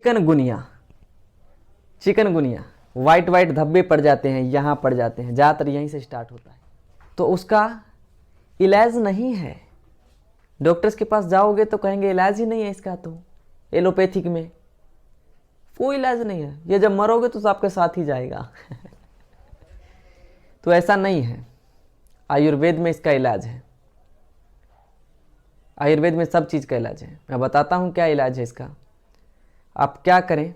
Chikungunya, chikungunya white white धब्बे पड़ जाते हैं, यहाँ पड़ जाते हैं, ज़्यादातर यहीं से स्टार्ट होता है। तो उसका इलाज नहीं है। डॉक्टर्स के पास जाओगे तो कहेंगे इलाज ही नहीं है इसका, तो एलोपैथिक में कोई इलाज नहीं है, ये जब मरोगे तो आपके साथ ही जाएगा। तो ऐसा नहीं है, आयुर्वेद में इसका इलाज है। आयुर्वेद में सब चीज़ का इलाज है। मैं बताता हूँ क्या इलाज है इसका। आप क्या करें,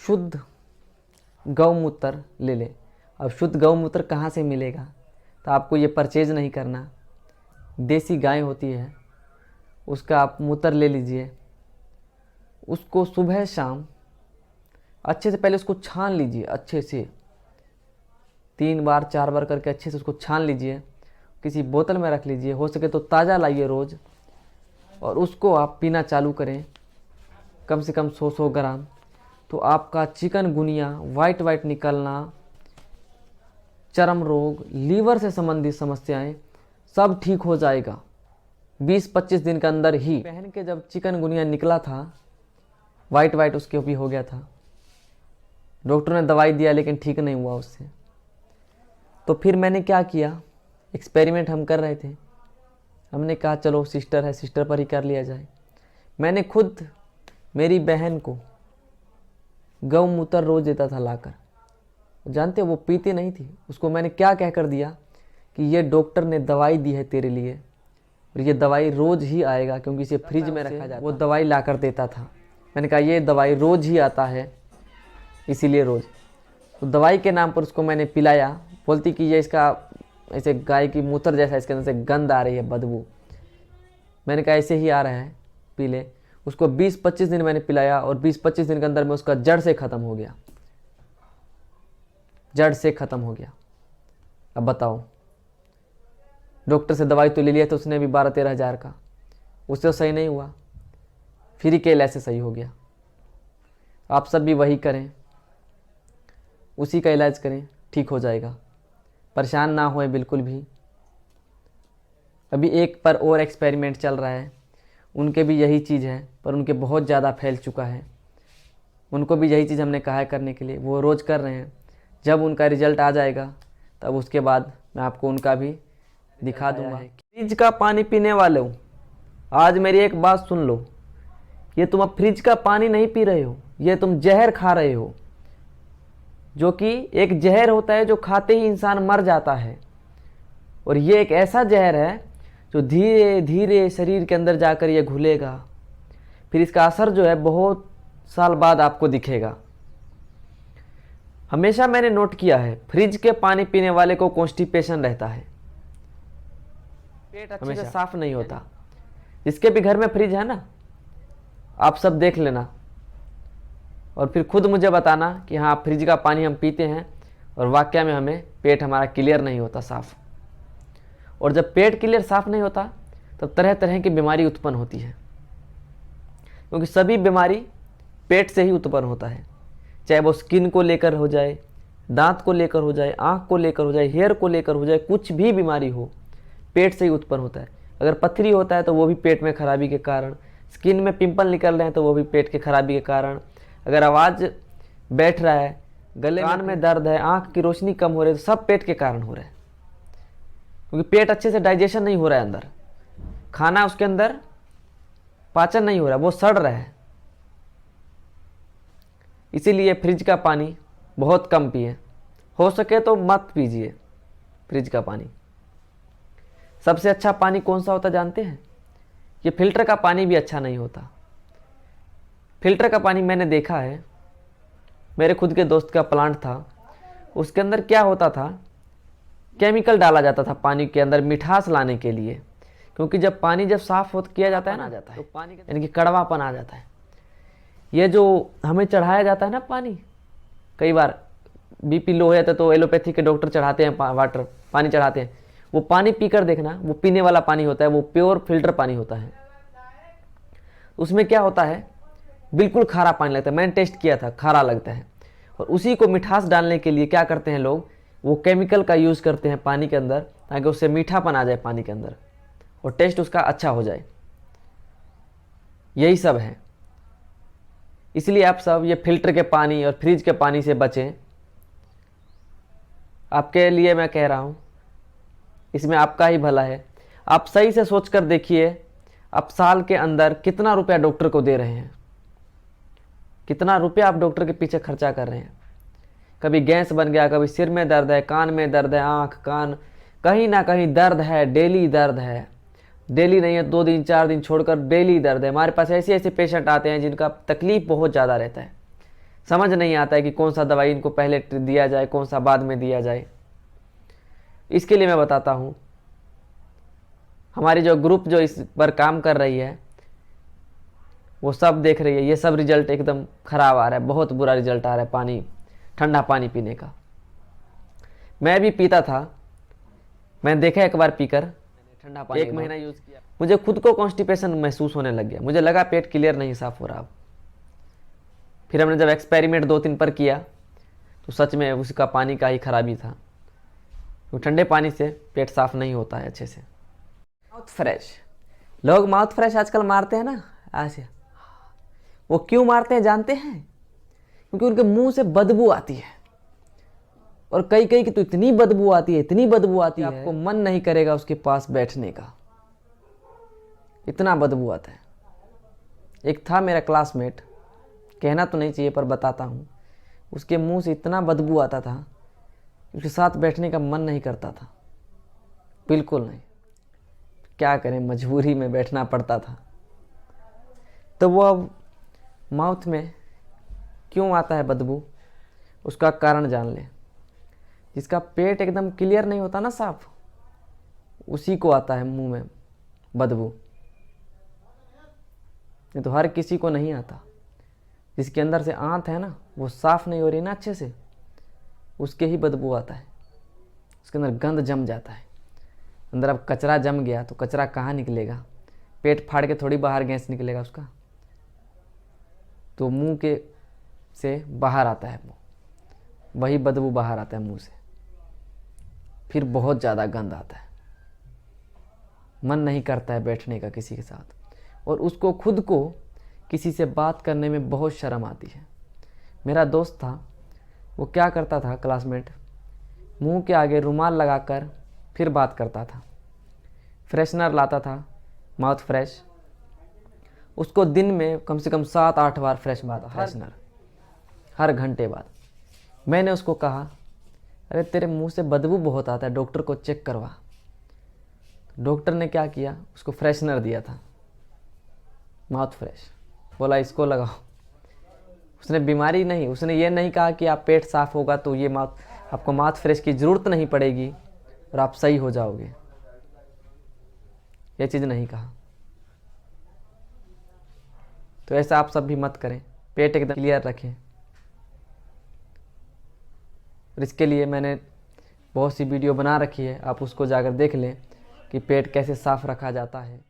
शुद्ध गौमूत्र ले लें। अब शुद्ध गौमूत्र कहाँ से मिलेगा, तो आपको ये परचेज नहीं करना। देसी गाय होती है, उसका आप मूत्र ले लीजिए, उसको सुबह शाम अच्छे से पहले उसको छान लीजिए, अच्छे से 3 बार 4 बार करके अच्छे से उसको छान लीजिए, किसी बोतल में रख लीजिए, हो सके तो ताज़ा लाइए रोज़, और उसको आप पीना चालू करें कम से कम 100 ग्राम। तो आपका चिकनगुनिया, वाइट वाइट निकलना, चर्म रोग, लीवर से संबंधित समस्याएं सब ठीक हो जाएगा 20-25 दिन के अंदर ही। बहन के जब चिकनगुनिया निकला था, वाइट वाइट उसके भी हो गया था, डॉक्टर ने दवाई दिया लेकिन ठीक नहीं हुआ उससे। तो फिर मैंने क्या किया, एक्सपेरिमेंट हम कर रहे थे, हमने कहा चलो सिस्टर है, सिस्टर पर ही कर लिया जाए। मैंने खुद मेरी बहन को गौमूत्र रोज देता था लाकर। जानते हो वो पीती नहीं थी, उसको मैंने क्या कह कर दिया कि ये डॉक्टर ने दवाई दी है तेरे लिए, और ये दवाई रोज़ ही आएगा क्योंकि इसे फ्रिज में रखा जाता। वो दवाई ला कर देता था। मैंने कहा ये दवाई रोज़ ही आता है, इसीलिए रोज़। तो दवाई के नाम पर उसको मैंने पिलाया। बोलती कि ये इसका ऐसे गाय की मूत्र जैसा इसके अंदर से गंध आ रही है, बदबू। मैंने कहा ऐसे ही आ रहा है, पी ले। उसको 20-25 दिन मैंने पिलाया, और 20-25 दिन के अंदर में उसका जड़ से ख़त्म हो गया, जड़ से ख़त्म हो गया। अब बताओ, डॉक्टर से दवाई तो ले लिया, तो उसने भी 12-13 हज़ार का, उससे तो सही नहीं हुआ, फ्री के इलाज से सही हो गया। आप सब भी वही करें, उसी का इलाज करें, ठीक हो जाएगा। परेशान ना होए बिल्कुल भी। अभी एक पर और एक्सपेरिमेंट चल रहा है, उनके भी यही चीज़ है, पर उनके बहुत ज़्यादा फैल चुका है। उनको भी यही चीज़ हमने कहा है करने के लिए, वो रोज़ कर रहे हैं। जब उनका रिजल्ट आ जाएगा तब उसके बाद मैं आपको उनका भी दिखा दूंगा। फ्रिज का पानी पीने वाले हो, आज मेरी एक बात सुन लो, ये तुम अब फ्रिज का पानी नहीं पी रहे हो, ये तुम जहर खा रहे हो, जो कि एक जहर होता है जो खाते ही इंसान मर जाता है। और ये एक ऐसा जहर है जो धीरे धीरे शरीर के अंदर जाकर ये घुलेगा, फिर इसका असर जो है बहुत साल बाद आपको दिखेगा। हमेशा मैंने नोट किया है, फ्रिज के पानी पीने वाले को कॉन्स्टिपेशन रहता है, पेट अच्छे से साफ नहीं होता। जिसके भी घर में फ्रिज है ना, आप सब देख लेना और फिर खुद मुझे बताना कि हाँ फ्रिज का पानी हम पीते हैं और वाकई में हमें पेट हमारा क्लियर नहीं होता साफ। और जब पेट क्लियर साफ नहीं होता तब तरह तरह की बीमारी उत्पन्न होती है, क्योंकि सभी बीमारी पेट से ही उत्पन्न होता है। चाहे वो स्किन को लेकर हो जाए, दांत को लेकर हो जाए, आँख को लेकर हो जाए, हेयर को लेकर हो जाए, कुछ भी बीमारी हो पेट से ही उत्पन्न होता है। अगर पथरी होता है तो वो भी पेट में खराबी के कारण, स्किन में पिंपल निकल रहे हैं तो वो भी पेट के खराबी के कारण, अगर आवाज़ बैठ रहा है, गले कान में दर्द है, आँख की रोशनी कम हो रही है, तो सब पेट के कारण हो रहा है। क्योंकि पेट अच्छे से डाइजेशन नहीं हो रहा है, अंदर खाना उसके अंदर पाचन नहीं हो रहा, वो सड़ रहा है। इसीलिए फ्रिज का पानी बहुत कम पिए, हो सके तो मत पीजिए फ्रिज का पानी। सबसे अच्छा पानी कौन सा होता जानते हैं? ये फिल्टर का पानी भी अच्छा नहीं होता। फिल्टर का पानी मैंने देखा है, मेरे खुद के दोस्त का प्लांट था, उसके अंदर क्या होता था, केमिकल डाला जाता था पानी के अंदर मिठास लाने के लिए। क्योंकि जब पानी जब साफ़ हो किया जाता है ना, तो पानी यानी कि कड़वापन आ जाता है। ये जो हमें चढ़ाया जाता है ना पानी, कई बार बीपी लो हो जाता है तो एलोपैथी के डॉक्टर चढ़ाते हैं वाटर पानी चढ़ाते हैं, वो पानी पीकर देखना, वो पीने वाला पानी होता है, वो प्योर फिल्टर पानी होता है। उसमें क्या होता है, बिल्कुल खारा पानी लगता है। मैंने टेस्ट किया था, खारा लगता है। और उसी को मिठास डालने के लिए क्या करते हैं लोग, वो केमिकल का यूज़ करते हैं पानी के अंदर, ताकि उससे मीठापन आ जाए पानी के अंदर और टेस्ट उसका अच्छा हो जाए। यही सब है। इसलिए आप सब ये फिल्टर के पानी और फ्रिज के पानी से बचें। आपके लिए मैं कह रहा हूँ, इसमें आपका ही भला है। आप सही से सोच कर देखिए, आप साल के अंदर कितना रुपया डॉक्टर को दे रहे हैं, कितना रुपया आप डॉक्टर के पीछे खर्चा कर रहे हैं। कभी गैस बन गया, कभी सिर में दर्द है, कान में दर्द है, आँख कान कहीं ना कहीं दर्द है, डेली दर्द है। डेली नहीं है, 2 दिन 4 दिन छोड़कर डेली दर्द है। हमारे पास ऐसे ऐसे पेशेंट आते हैं जिनका तकलीफ बहुत ज़्यादा रहता है, समझ नहीं आता है कि कौन सा दवाई इनको पहले दिया जाए, कौन सा बाद में दिया जाए। इसके लिए मैं बताता हूँ, हमारी जो ग्रुप जो इस पर काम कर रही है वो सब देख रही है, ये सब रिजल्ट एकदम ख़राब आ रहा है, बहुत बुरा रिजल्ट आ रहा है पानी, ठंडा पानी पीने का। मैं भी पीता था, मैं देखा एक बार पीकर ठंडा पानी, 1 महीना यूज़ किया, मुझे खुद को कॉन्स्टिपेशन महसूस होने लग गया। मुझे लगा पेट क्लियर नहीं साफ़ हो रहा। फिर हमने जब एक्सपेरिमेंट 2-3 पर किया तो सच में उसका पानी का ही खराबी था। तो ठंडे पानी से पेट साफ नहीं होता है अच्छे से। माउथ फ्रेश, लोग माउथ फ्रेश आजकल मारते हैं ना ऐसे। वो क्यों मारते हैं जानते हैं? क्योंकि उनके मुंह से बदबू आती है, और कई कई की तो इतनी बदबू आती है, इतनी बदबू आती है, आपको मन नहीं करेगा उसके पास बैठने का, इतना बदबू आता है। एक था मेरा क्लासमेट, कहना तो नहीं चाहिए पर बताता हूँ, उसके मुंह से इतना बदबू आता था, उसके साथ बैठने का मन नहीं करता था, बिल्कुल नहीं। क्या करें, मजबूरी में बैठना पड़ता था। तो वो अब माउथ में क्यों आता है बदबू, उसका कारण जान ले। जिसका पेट एकदम क्लियर नहीं होता ना साफ, उसी को आता है मुंह में बदबू। नहीं तो हर किसी को नहीं आता। जिसके अंदर से आंत है ना, वो साफ नहीं हो रही ना अच्छे से, उसके ही बदबू आता है। उसके अंदर गंद जम जाता है। अंदर अब कचरा जम गया तो कचरा कहाँ निकलेगा? पेट फाड़ के थोड़ी बाहर गैस निकलेगा उसका, तो मुंह के से बाहर आता है, वही बदबू बाहर आता है मुंह से। फिर बहुत ज़्यादा गंद आता है, मन नहीं करता है बैठने का किसी के साथ, और उसको खुद को किसी से बात करने में बहुत शर्म आती है। मेरा दोस्त था, वो क्या करता था, क्लासमेट, मुंह के आगे रुमाल लगाकर फिर बात करता था। फ्रेशनर लाता था, माउथ फ्रेश, उसको दिन में कम से कम 7-8 बार फ्रेश बात फ्रेशनर, हर घंटे बाद। मैंने उसको कहा, अरे तेरे मुंह से बदबू बहुत आता है, डॉक्टर को चेक करवा। डॉक्टर ने क्या किया, उसको फ्रेशनर दिया था, माउथ फ्रेश, बोला इसको लगाओ। उसने बीमारी नहीं, उसने ये नहीं कहा कि आप पेट साफ होगा तो ये आपको माउथ फ्रेश की ज़रूरत नहीं पड़ेगी और आप सही हो जाओगे, ये चीज़ नहीं कहा। तो ऐसा आप सब भी मत करें, पेट एकदम क्लियर रखें। और इसके लिए मैंने बहुत सी वीडियो बना रखी है, आप उसको जाकर देख लें कि पेट कैसे साफ रखा जाता है।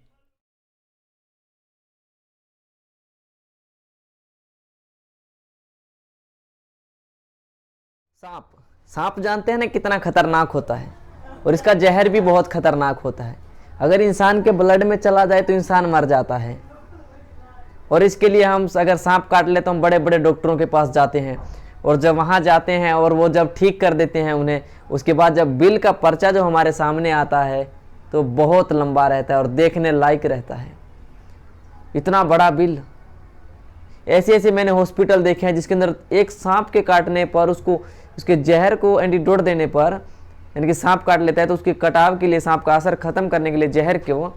सांप जानते हैं ना कितना खतरनाक होता है, और इसका जहर भी बहुत खतरनाक होता है। अगर इंसान के ब्लड में चला जाए तो इंसान मर जाता है। और इसके लिए हम अगर सांप काट ले तो हम बड़े बड़े डॉक्टरों के पास जाते हैं, और जब वहाँ जाते हैं और वो जब ठीक कर देते हैं उन्हें, उसके बाद जब बिल का पर्चा जो हमारे सामने आता है तो बहुत लंबा रहता है और देखने लायक रहता है। इतना बड़ा बिल, ऐसे ऐसे मैंने हॉस्पिटल देखे हैं जिसके अंदर एक सांप के काटने पर उसके जहर को एंटीडोट देने पर, यानी कि सांप काट लेता है तो उसके कटाव के लिए, सांप का असर खत्म करने के लिए जहर के वो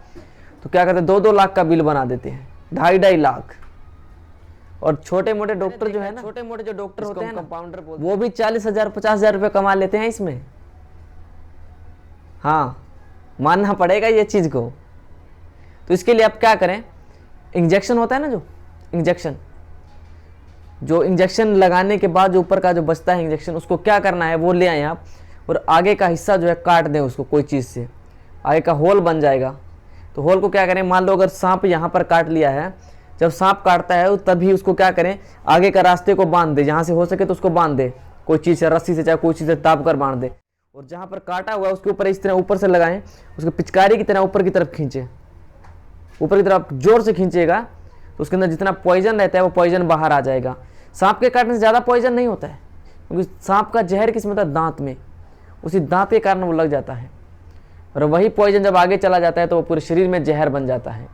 तो क्या करते हैं, 2-2 लाख का बिल बना देते हैं, 2.5 लाख। और छोटे मोटे डॉक्टर जो है ना, छोटे मोटे जो डॉक्टर होते हैं कंपाउंडर, वो भी 40,000 50,000 रुपये कमा लेते हैं इसमें। हाँ, मानना पड़ेगा ये चीज़ को। तो इसके लिए आप क्या करें, इंजेक्शन होता है ना, जो इंजेक्शन लगाने के बाद जो ऊपर का जो बचता है इंजेक्शन, उसको क्या करना है, वो ले आए आप और आगे का हिस्सा जो है काट दें उसको कोई चीज़ से, आगे का होल बन जाएगा। तो होल को क्या करें, मान लो अगर सांप यहाँ पर काट लिया है, जब सांप काटता है तभी उसको क्या करें, आगे का रास्ते को बांध दे, जहाँ से हो सके तो उसको बांध दे, कोई चीज़ से, रस्सी से, चाहे कोई चीज़ से ताप कर बांध दे। और जहाँ पर काटा हुआ है उसके ऊपर इस तरह ऊपर से लगाएं, उसको पिचकारी की तरह ऊपर की तरफ खींचे, ऊपर की तरफ जोर से खींचेगा तो उसके अंदर जितना पॉइजन रहता है वो पॉइजन बाहर आ जाएगा। सांप के काटने से ज़्यादा पॉइजन नहीं होता है, क्योंकि सांप का जहर किस में होता है, दांत में, उसी दांत के कारण वो लग जाता है, और वही पॉइजन जब आगे चला जाता है तो वो पूरे शरीर में जहर बन जाता है।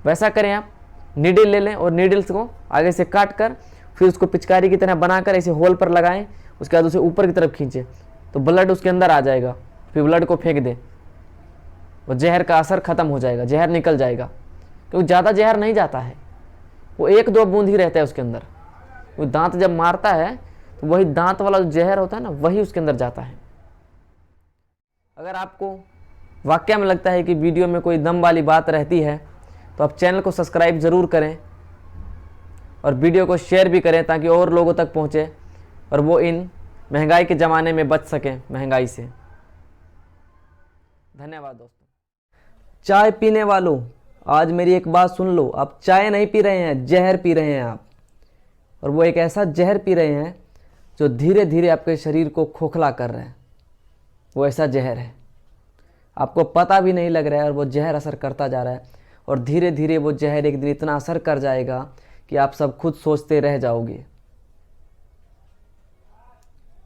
वैसा करें, आप नीडल ले लें और नीडल्स को आगे से काट कर फिर उसको पिचकारी की तरह बनाकर ऐसे होल पर लगाएं, उसके बाद उसे ऊपर की तरफ खींचें तो ब्लड उसके अंदर आ जाएगा। फिर ब्लड को फेंक दें, वो जहर का असर खत्म हो जाएगा, जहर निकल जाएगा, क्योंकि ज़्यादा जहर नहीं जाता है, वो 1-2 बूंद ही रहता है उसके अंदर। वो दांत जब मारता है तो वही दांत वाला जो जहर होता है ना, वही उसके अंदर जाता है। अगर आपको वाकई में लगता है कि वीडियो में कोई दम वाली बात रहती है तो आप चैनल को सब्सक्राइब ज़रूर करें और वीडियो को शेयर भी करें, ताकि और लोगों तक पहुँचे और वो इन महंगाई के ज़माने में बच सकें महंगाई से। धन्यवाद दोस्तों। चाय पीने वालों, आज मेरी एक बात सुन लो, आप चाय नहीं पी रहे हैं, जहर पी रहे हैं आप, और वो एक ऐसा जहर पी रहे हैं जो धीरे धीरे आपके शरीर को खोखला कर रहे हैं। वो ऐसा जहर है, आपको पता भी नहीं लग रहा है, और वो जहर असर करता जा रहा है, और धीरे धीरे वो जहर एक दिन इतना असर कर जाएगा कि आप सब खुद सोचते रह जाओगे।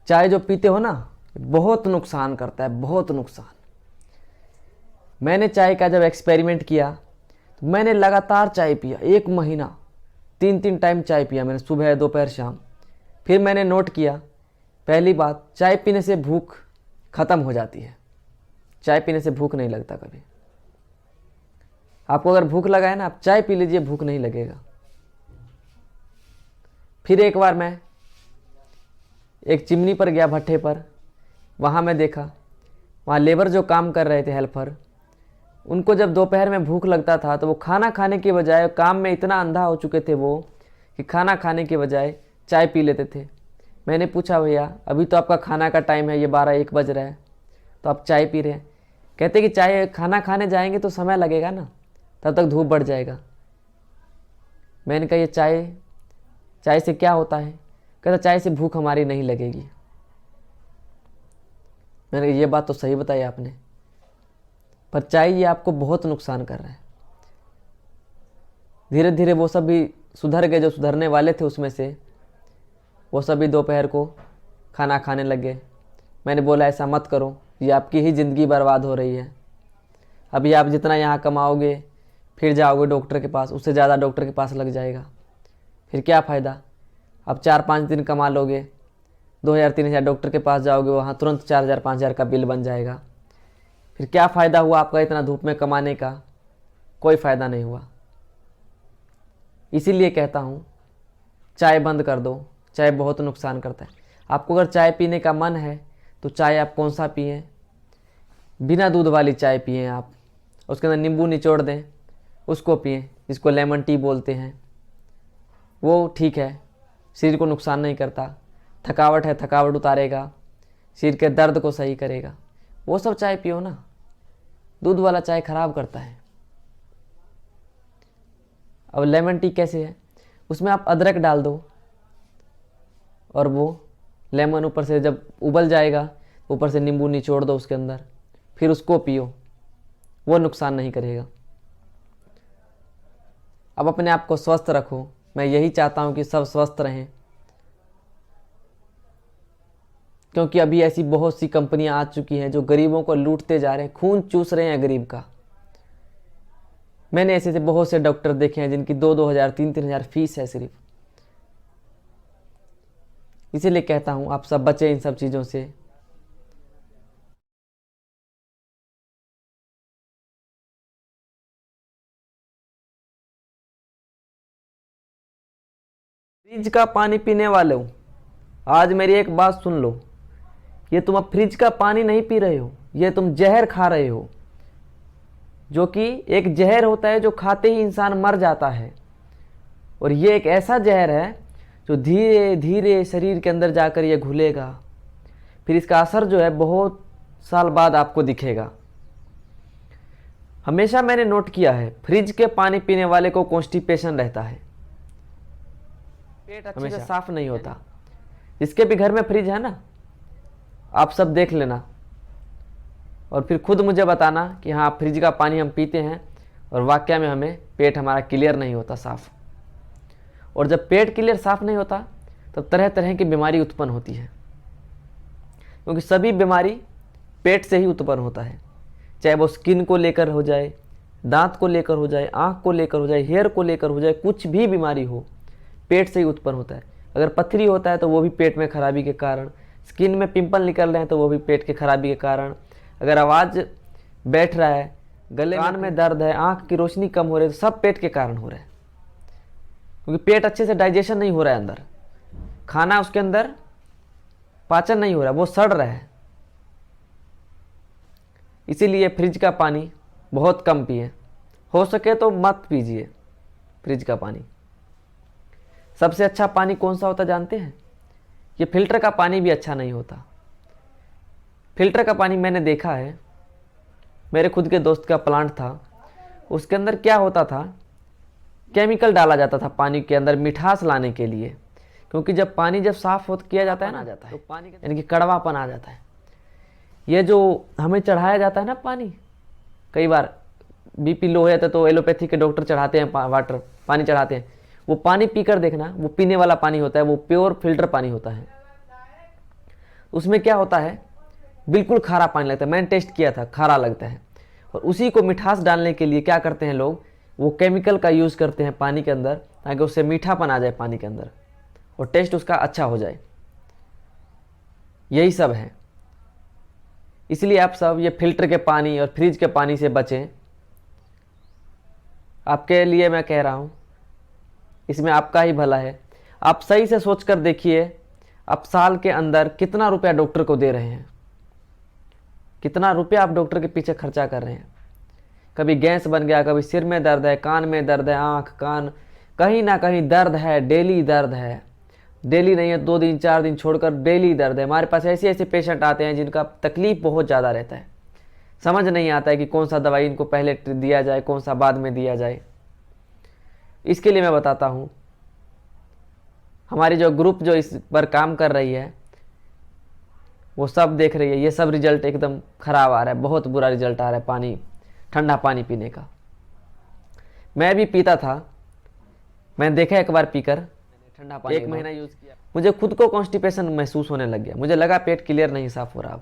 चाय जो पीते हो ना, बहुत नुकसान करता है, बहुत नुकसान। मैंने चाय का जब एक्सपेरिमेंट किया तो मैंने लगातार चाय पिया, 1 महीना 3-3 टाइम चाय पिया मैंने, सुबह दोपहर शाम। फिर मैंने नोट किया, पहली बात, चाय पीने से भूख ख़त्म हो जाती है, चाय पीने से भूख नहीं लगता कभी। आपको अगर भूख लगा है ना, आप चाय पी लीजिए, भूख नहीं लगेगा। फिर एक बार मैं एक चिमनी पर गया, भट्ठे पर, वहाँ मैं देखा, वहाँ लेबर जो काम कर रहे थे, हेल्पर, उनको जब दोपहर में भूख लगता था तो वो खाना खाने के बजाय, काम में इतना अंधा हो चुके थे वो कि खाना खाने के बजाय चाय पी लेते थे। मैंने पूछा, भैया अभी तो आपका खाना का टाइम है, ये 12-1 बज रहा है, तो आप चाय पी रहे हैं? कहते कि चाय, खाना खाने जाएंगे तो समय लगेगा ना, तब तक धूप बढ़ जाएगा। मैंने कहा, ये चाय से क्या होता है? कहता, चाय से भूख हमारी नहीं लगेगी। मैंने कहा, ये बात तो सही बताई आपने, पर चाय ये आपको बहुत नुकसान कर रहा है। धीरे धीरे वो सब भी सुधर गए, जो सुधरने वाले थे उसमें से, वो सभी दोपहर को खाना खाने लग गए। मैंने बोला, ऐसा मत करो, ये आपकी ही ज़िंदगी बर्बाद हो रही है। अभी आप जितना यहाँ कमाओगे, फिर जाओगे डॉक्टर के पास, उससे ज़्यादा डॉक्टर के पास लग जाएगा, फिर क्या फ़ायदा? अब 4-5 दिन कमा लोगे, 2,000-3,000 डॉक्टर के पास जाओगे, वहाँ तुरंत 4,000-5,000 का बिल बन जाएगा, फिर क्या फ़ायदा हुआ आपका इतना धूप में कमाने का? कोई फ़ायदा नहीं हुआ। इसीलिए कहता हूँ, चाय बंद कर दो, चाय बहुत नुकसान करता है। आपको अगर चाय पीने का मन है तो चाय आप कौन सा पिएं? बिना दूध वाली चाय पिएं आप, उसके अंदर नींबू निचोड़ दें, उसको पिएं, जिसको लेमन टी बोलते हैं। वो ठीक है, शरीर को नुकसान नहीं करता, थकावट है थकावट उतारेगा, शरीर के दर्द को सही करेगा, वो सब चाय पियो ना। दूध वाला चाय खराब करता है। अब लेमन टी कैसे है? उसमें आप अदरक डाल दो और वो लेमन ऊपर से जब उबल जाएगा, ऊपर से नींबू निचोड़ दो उसके अंदर, फिर उसको पियो, वो नुकसान नहीं करेगा। अब अपने आप को स्वस्थ रखो, मैं यही चाहता हूँ कि सब स्वस्थ रहें, क्योंकि अभी ऐसी बहुत सी कंपनियां आ चुकी हैं जो गरीबों को लूटते जा रहे हैं, खून चूस रहे हैं गरीब का। मैंने ऐसे बहुत से डॉक्टर देखे हैं जिनकी 2-2 हज़ार 3-3 हज़ार फीस है सिर्फ। इसीलिए कहता हूं, आप सब बचें इन सब चीज़ों से। फ्रिज का पानी पीने वाले हो, आज मेरी एक बात सुन लो, ये तुम अब फ्रिज का पानी नहीं पी रहे हो, ये तुम जहर खा रहे हो, जो कि एक जहर होता है जो खाते ही इंसान मर जाता है। और ये एक ऐसा जहर है जो धीरे धीरे शरीर के अंदर जाकर ये घुलेगा, फिर इसका असर जो है बहुत साल बाद आपको दिखेगा। हमेशा मैंने नोट किया है, फ्रिज के पानी पीने वाले को कॉन्स्टिपेशन रहता है, पेट अच्छे से साफ नहीं होता। जिसके भी घर में फ्रिज है ना, आप सब देख लेना और फिर खुद मुझे बताना कि हाँ फ्रिज का पानी हम पीते हैं और वाकई में हमें पेट हमारा क्लियर नहीं होता साफ। और जब पेट क्लियर साफ नहीं होता तब तरह तरह की बीमारी उत्पन्न होती है, क्योंकि सभी बीमारी पेट से ही उत्पन्न होता है। चाहे वो स्किन को लेकर हो जाए, दांत को लेकर हो जाए, आँख को लेकर हो जाए, हेयर को लेकर हो जाए, कुछ भी बीमारी हो पेट से ही उत्पन्न होता है। अगर पथरी होता है तो वो भी पेट में खराबी के कारण, स्किन में पिंपल निकल रहे हैं तो वो भी पेट के खराबी के कारण, अगर आवाज़ बैठ रहा है, गले कान में दर्द है, आँख की रोशनी कम हो रही है, तो सब पेट के कारण हो रहा है। क्योंकि पेट अच्छे से डाइजेशन नहीं हो रहा है, अंदर खाना उसके अंदर पाचन नहीं हो रहा है, वो सड़ रहा है। इसीलिए फ्रिज का पानी बहुत कम पिए, हो सके तो मत पीजिए फ्रिज का पानी। सबसे अच्छा पानी कौन सा होता जानते हैं? ये फिल्टर का पानी भी अच्छा नहीं होता। फिल्टर का पानी मैंने देखा है, मेरे खुद के दोस्त का प्लांट था, उसके अंदर क्या होता था, केमिकल डाला जाता था पानी के अंदर मिठास लाने के लिए। क्योंकि जब पानी जब साफ़ हो किया जाता है ना, तो पानी यानी कि कड़वापन आ जाता है। ये जो हमें चढ़ाया जाता है ना पानी, कई बार बीपी लो हो जाता है तो एलोपैथी के डॉक्टर चढ़ाते हैं वाटर पानी चढ़ाते हैं, वो पानी पीकर देखना, वो पीने वाला पानी होता है, वो प्योर फिल्टर पानी होता है। उसमें क्या होता है, बिल्कुल खारा पानी लगता है। मैंने टेस्ट किया था, खारा लगता है। और उसी को मिठास डालने के लिए क्या करते हैं लोग, वो केमिकल का यूज़ करते हैं पानी के अंदर, ताकि उससे मीठापन आ जाए पानी के अंदर और टेस्ट उसका अच्छा हो जाए। यही सब है। इसलिए आप सब ये फिल्टर के पानी और फ्रिज के पानी से बचें। आपके लिए मैं कह रहा हूँ, इसमें आपका ही भला है। आप सही से सोच कर देखिए, आप साल के अंदर कितना रुपया डॉक्टर को दे रहे हैं, कितना रुपया आप डॉक्टर के पीछे खर्चा कर रहे हैं। कभी गैस बन गया, कभी सिर में दर्द है, कान में दर्द है, आँख कान कहीं ना कहीं दर्द है, डेली दर्द है। डेली नहीं है, 2 दिन 4 दिन छोड़कर डेली दर्द है। हमारे पास ऐसे ऐसे पेशेंट आते हैं जिनका तकलीफ़ बहुत ज़्यादा रहता है, समझ नहीं आता है कि कौन सा दवाई इनको पहले दिया जाए, कौन सा बाद में दिया जाए। इसके लिए मैं बताता हूँ, हमारी जो ग्रुप जो इस पर काम कर रही है वो सब देख रही है, ये सब रिजल्ट एकदम ख़राब आ रहा है, बहुत बुरा रिजल्ट आ रहा है पानी, ठंडा पानी पीने का। मैं भी पीता था, मैंने देखा एक बार पीकर, ठंडा पानी 1 महीना यूज़ किया, मुझे खुद को कॉन्स्टिपेशन महसूस होने लग गया। मुझे लगा पेट क्लियर नहीं साफ़ हो रहा।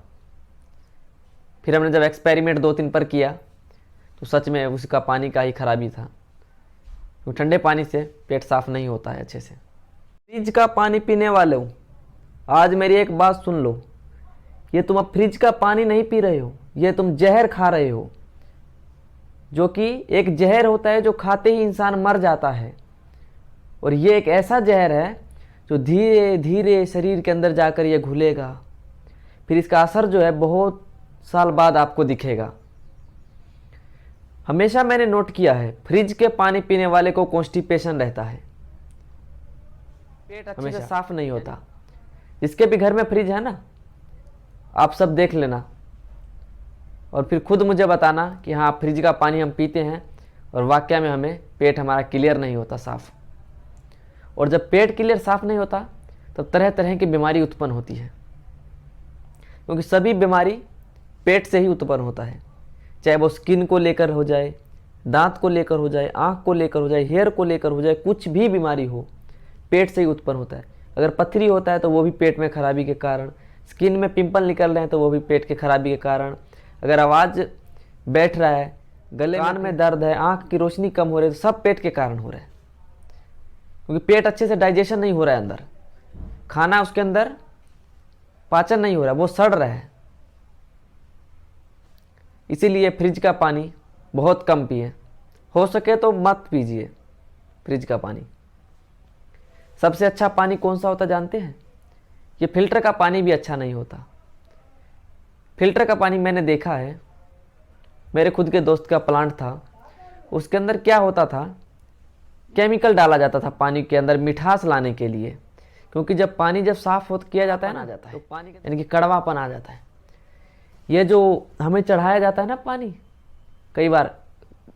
फिर हमने जब एक्सपेरिमेंट 2-3 पर किया तो सच में उसका पानी का ही खराबी था। तो ठंडे पानी से पेट साफ़ नहीं होता है अच्छे से। फ्रिज का पानी पीने वाले हो, आज मेरी एक बात सुन लो, ये तुम अब फ्रिज का पानी नहीं पी रहे हो, ये तुम जहर खा रहे हो, जो कि एक जहर होता है जो खाते ही इंसान मर जाता है। और ये एक ऐसा जहर है जो धीरे धीरे शरीर के अंदर जाकर ये घुलेगा, फिर इसका असर जो है बहुत साल बाद आपको दिखेगा। हमेशा मैंने नोट किया है, फ्रिज के पानी पीने वाले को कॉन्स्टिपेशन रहता है, पेट अच्छे से साफ नहीं होता। जिसके भी घर में फ्रिज है ना, आप सब देख लेना और फिर खुद मुझे बताना कि हाँ फ्रिज का पानी हम पीते हैं और वाकई में हमें पेट हमारा क्लियर नहीं होता साफ़। और जब पेट क्लियर साफ नहीं होता तब तरह तरह की बीमारी उत्पन्न होती है, क्योंकि सभी बीमारी पेट से ही उत्पन्न होता है। चाहे वो स्किन को लेकर हो जाए, दांत को लेकर हो जाए, आँख को लेकर हो जाए, हेयर को लेकर हो जाए, कुछ भी बीमारी हो पेट से ही उत्पन्न होता है। अगर पथरी होता है तो वो भी पेट में खराबी के कारण, स्किन में पिंपल निकल रहे हैं तो वो भी पेट के खराबी के कारण, अगर आवाज़ बैठ रहा है, गले कान में दर्द है, आँख की रोशनी कम हो रही है, तो सब पेट के कारण हो रहा है। क्योंकि पेट अच्छे से डाइजेशन नहीं हो रहा है, अंदर खाना उसके अंदर पाचन नहीं हो रहा, वो सड़ रहा है। इसीलिए फ्रिज का पानी बहुत कम पिए, हो सके तो मत पीजिए फ्रिज का पानी। सबसे अच्छा पानी कौन सा होता जानते हैं? ये फिल्टर का पानी भी अच्छा नहीं होता। फिल्टर का पानी मैंने देखा है, मेरे खुद के दोस्त का प्लांट था, उसके अंदर क्या होता था, केमिकल डाला जाता था पानी के अंदर मिठास लाने के लिए। क्योंकि जब पानी जब साफ़ हो किया जाता है ना, तो पानी यानी कि कड़वापन आ जाता है। ये जो हमें चढ़ाया जाता है ना पानी, कई बार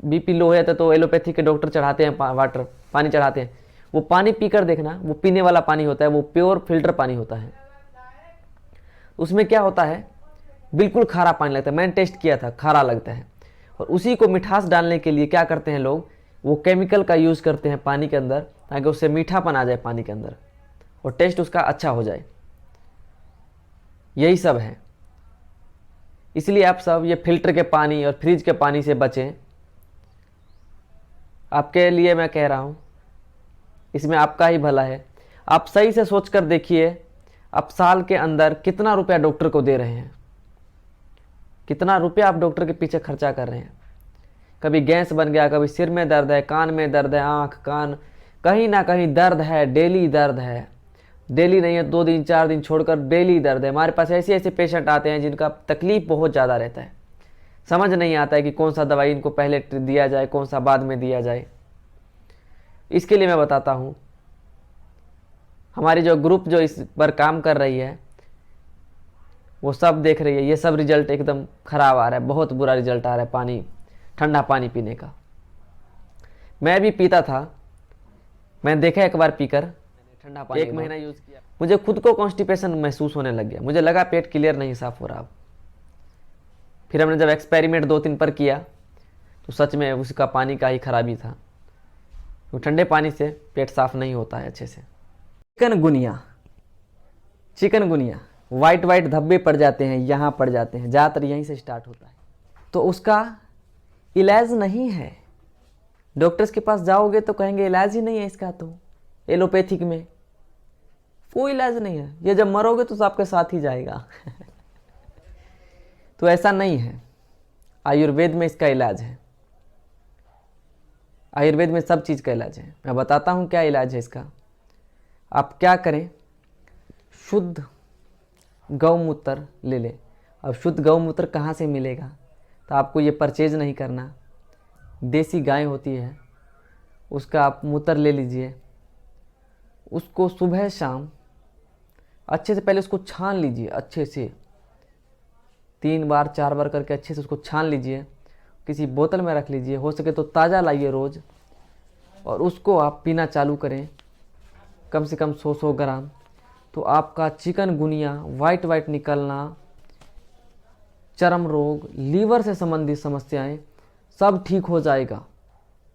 बीपी लो हो जाता है तो एलोपैथी के डॉक्टर चढ़ाते हैं वाटर पानी चढ़ाते हैं, वो पानी पीकर देखना, वो पीने वाला पानी होता है, वो प्योर फिल्टर पानी होता है। उसमें क्या होता है, बिल्कुल खारा पानी लगता है। मैंने टेस्ट किया था, खारा लगता है। और उसी को मिठास डालने के लिए क्या करते हैं लोग, वो केमिकल का यूज़ करते हैं पानी के अंदर, ताकि उससे मीठापन आ जाए पानी के अंदर और टेस्ट उसका अच्छा हो जाए। यही सब है। इसलिए आप सब ये फिल्टर के पानी और फ्रिज के पानी से बचें। आपके लिए मैं कह रहा हूँ, इसमें आपका ही भला है। आप सही से सोच कर देखिए, आप साल के अंदर कितना रुपया डॉक्टर को दे रहे हैं, कितना रुपया आप डॉक्टर के पीछे खर्चा कर रहे हैं। कभी गैस बन गया, कभी सिर में दर्द है, कान में दर्द है, आँख कान कहीं ना कहीं दर्द है, डेली दर्द है। डेली नहीं है, 2 दिन 4 दिन छोड़कर डेली दर्द है। हमारे पास ऐसे ऐसे पेशेंट आते हैं जिनका तकलीफ बहुत ज़्यादा रहता है, समझ नहीं आता है कि कौन सा दवाई इनको पहले दिया जाए, कौन सा बाद में दिया जाए। इसके लिए मैं बताता हूँ, हमारी जो ग्रुप जो इस पर काम कर रही है वो सब देख रही है, ये सब रिजल्ट एकदम ख़राब आ रहा है, बहुत बुरा रिजल्ट आ रहा है पानी, ठंडा पानी पीने का। मैं भी पीता था, मैं देखा एक बार पीकर ठंडा पानी 1 महीना यूज़ किया, मुझे खुद को कॉन्स्टिपेशन महसूस होने लग गया, मुझे लगा पेट क्लियर नहीं साफ़ हो रहा अब। फिर हमने जब एक्सपेरिमेंट 2-3 पर किया तो सच में उसका पानी का ही खराबी था, तो ठंडे पानी से पेट साफ़ नहीं होता है अच्छे से। चिकनगुनिया वाइट वाइट धब्बे पड़ जाते हैं, यहाँ पड़ जाते हैं, ज़्यादातर यहीं से स्टार्ट होता है। तो उसका इलाज नहीं है। डॉक्टर्स के पास जाओगे तो कहेंगे इलाज ही नहीं है इसका, तो एलोपैथिक में कोई इलाज नहीं है, ये जब मरोगे तो आपके साथ ही जाएगा। तो ऐसा नहीं है, आयुर्वेद में इसका इलाज है। आयुर्वेद में सब चीज़ का इलाज है। मैं बताता हूँ क्या इलाज है इसका। आप क्या करें, शुद्ध गौमूत्र ले लें। अब शुद्ध गौमूत्र कहाँ से मिलेगा, तो आपको ये परचेज नहीं करना। देसी गाय होती है, उसका आप मूत्र ले लीजिए, उसको सुबह शाम अच्छे से पहले उसको छान लीजिए, अच्छे से 3 बार 4 बार करके अच्छे से उसको छान लीजिए, किसी बोतल में रख लीजिए, हो सके तो ताज़ा लाइए रोज़, और उसको आप पीना चालू करें कम से कम 100 ग्राम। तो आपका चिकनगुनिया, वाइट वाइट निकलना, चर्म रोग, लीवर से संबंधित समस्याएं सब ठीक हो जाएगा